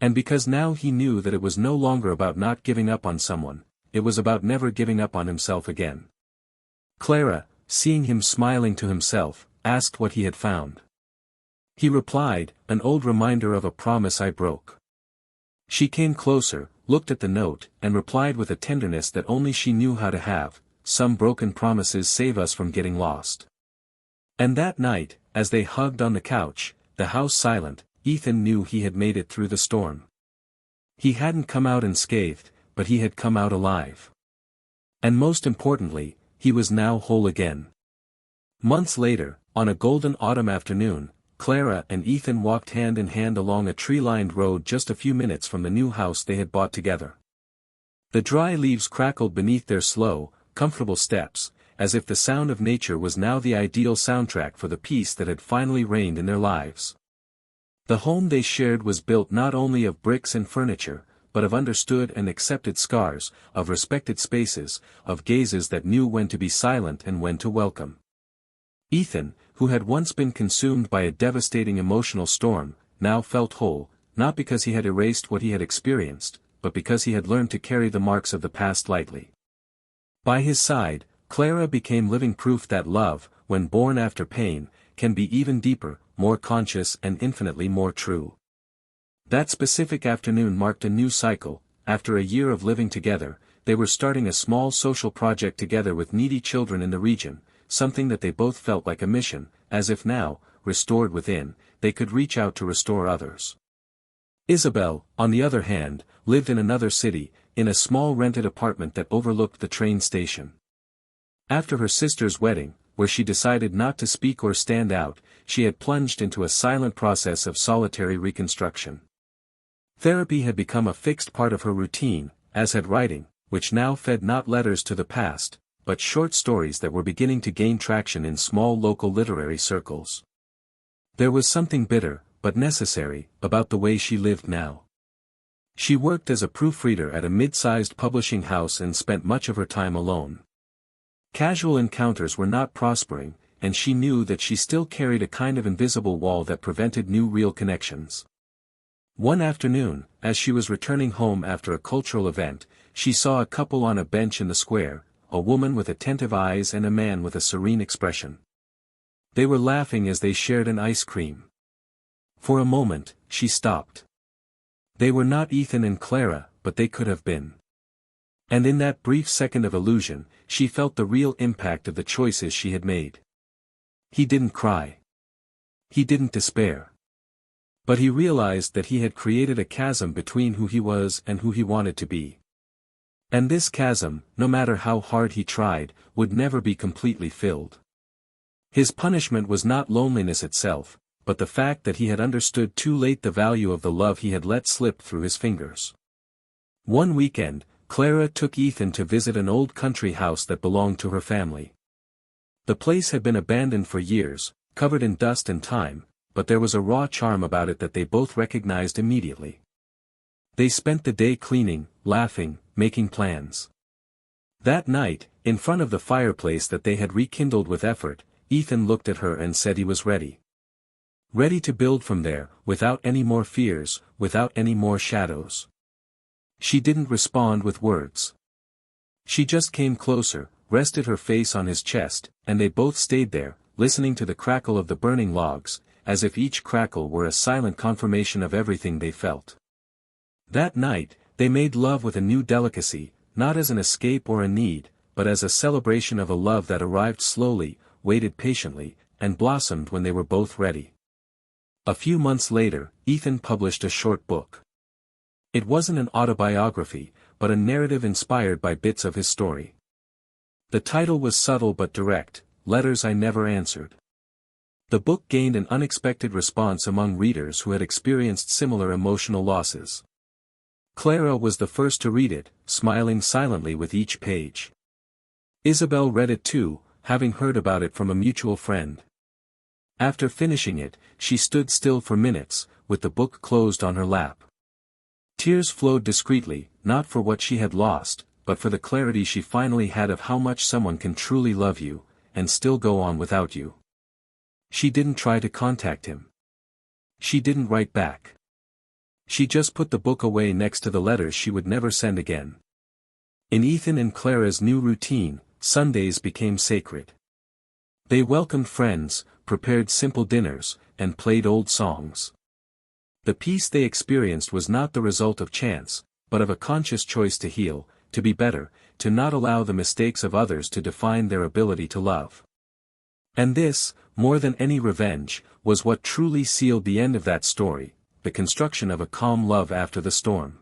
And because now he knew that it was no longer about not giving up on someone, it was about never giving up on himself again. Clara, seeing him smiling to himself, asked what he had found. He replied, "An old reminder of a promise I broke." She came closer, looked at the note, and replied with a tenderness that only she knew how to have, "Some broken promises save us from getting lost." And that night, as they hugged on the couch, the house silent, Ethan knew he had made it through the storm. He hadn't come out unscathed, but he had come out alive. And most importantly, he was now whole again. Months later, on a golden autumn afternoon, Clara and Ethan walked hand in hand along a tree-lined road just a few minutes from the new house they had bought together. The dry leaves crackled beneath their slow, comfortable steps, as if the sound of nature was now the ideal soundtrack for the peace that had finally reigned in their lives. The home they shared was built not only of bricks and furniture, but of understood and accepted scars, of respected spaces, of gazes that knew when to be silent and when to welcome. Ethan, who had once been consumed by a devastating emotional storm, now felt whole, not because he had erased what he had experienced, but because he had learned to carry the marks of the past lightly. By his side, Clara became living proof that love, when born after pain, can be even deeper, more conscious and infinitely more true. That specific afternoon marked a new cycle. After a year of living together, they were starting a small social project together with needy children in the region, something that they both felt like a mission, as if now, restored within, they could reach out to restore others. Isabelle, on the other hand, lived in another city, in a small rented apartment that overlooked the train station. After her sister's wedding, where she decided not to speak or stand out, she had plunged into a silent process of solitary reconstruction. Therapy had become a fixed part of her routine, as had writing, which now fed not letters to the past, but short stories that were beginning to gain traction in small local literary circles. There was something bitter, but necessary, about the way she lived now. She worked as a proofreader at a mid-sized publishing house and spent much of her time alone. Casual encounters were not prospering, and she knew that she still carried a kind of invisible wall that prevented new real connections. One afternoon, as she was returning home after a cultural event, she saw a couple on a bench in the square, a woman with attentive eyes and a man with a serene expression. They were laughing as they shared an ice cream. For a moment, she stopped. They were not Ethan and Clara, but they could have been. And in that brief second of illusion, she felt the real impact of the choices she had made. He didn't cry. He didn't despair. But he realized that he had created a chasm between who he was and who he wanted to be. And this chasm, no matter how hard he tried, would never be completely filled. His punishment was not loneliness itself, but the fact that he had understood too late the value of the love he had let slip through his fingers. One weekend, Clara took Ethan to visit an old country house that belonged to her family. The place had been abandoned for years, covered in dust and time, but there was a raw charm about it that they both recognized immediately. They spent the day cleaning, laughing, making plans. That night, in front of the fireplace that they had rekindled with effort, Ethan looked at her and said he was ready. Ready to build from there, without any more fears, without any more shadows. She didn't respond with words. She just came closer, rested her face on his chest, and they both stayed there, listening to the crackle of the burning logs, as if each crackle were a silent confirmation of everything they felt. That night, they made love with a new delicacy, not as an escape or a need, but as a celebration of a love that arrived slowly, waited patiently, and blossomed when they were both ready. A few months later, Ethan published a short book. It wasn't an autobiography, but a narrative inspired by bits of his story. The title was subtle but direct, Letters I Never Answered. The book gained an unexpected response among readers who had experienced similar emotional losses. Clara was the first to read it, smiling silently with each page. Isabelle read it too, having heard about it from a mutual friend. After finishing it, she stood still for minutes, with the book closed on her lap. Tears flowed discreetly, not for what she had lost, but for the clarity she finally had of how much someone can truly love you, and still go on without you. She didn't try to contact him. She didn't write back. She just put the book away next to the letters she would never send again. In Ethan and Clara's new routine, Sundays became sacred. They welcomed friends, prepared simple dinners, and played old songs. The peace they experienced was not the result of chance, but of a conscious choice to heal, to be better, to not allow the mistakes of others to define their ability to love. And this, more than any revenge, was what truly sealed the end of that story, the construction of a calm love after the storm.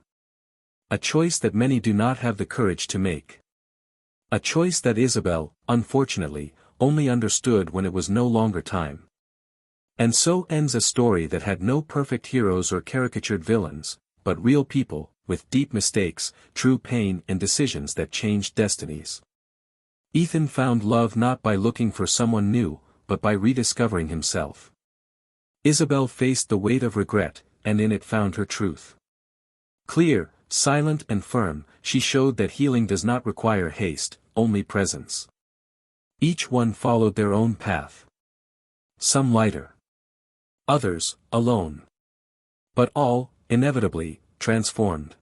A choice that many do not have the courage to make. A choice that Isabelle, unfortunately, only understood when it was no longer time. And so ends a story that had no perfect heroes or caricatured villains, but real people, with deep mistakes, true pain and decisions that changed destinies. Ethan found love not by looking for someone new, but by rediscovering himself. Isabelle faced the weight of regret, and in it found her truth. Clear, silent and firm, she showed that healing does not require haste, only presence. Each one followed their own path. some lighter. Others, alone. But all, inevitably, transformed.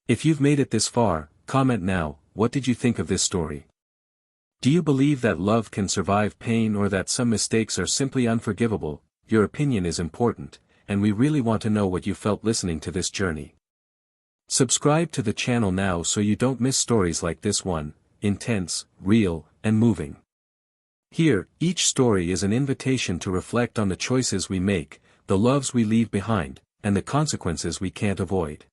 If you've made it this far, comment now, what did you think of this story? Do you believe that love can survive pain or that some mistakes are simply unforgivable? Your opinion is important, and we really want to know what you felt listening to this journey. Subscribe to the channel now so you don't miss stories like this one, intense, real, and moving. Here, each story is an invitation to reflect on the choices we make, the loves we leave behind, and the consequences we can't avoid.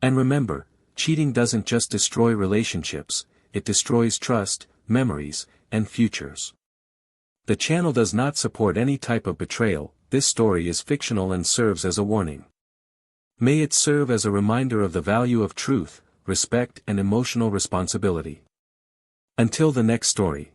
And remember, cheating doesn't just destroy relationships, it destroys trust, memories, and futures. The channel does not support any type of betrayal. This story is fictional and serves as a warning. May it serve as a reminder of the value of truth, respect, and emotional responsibility. Until the next story.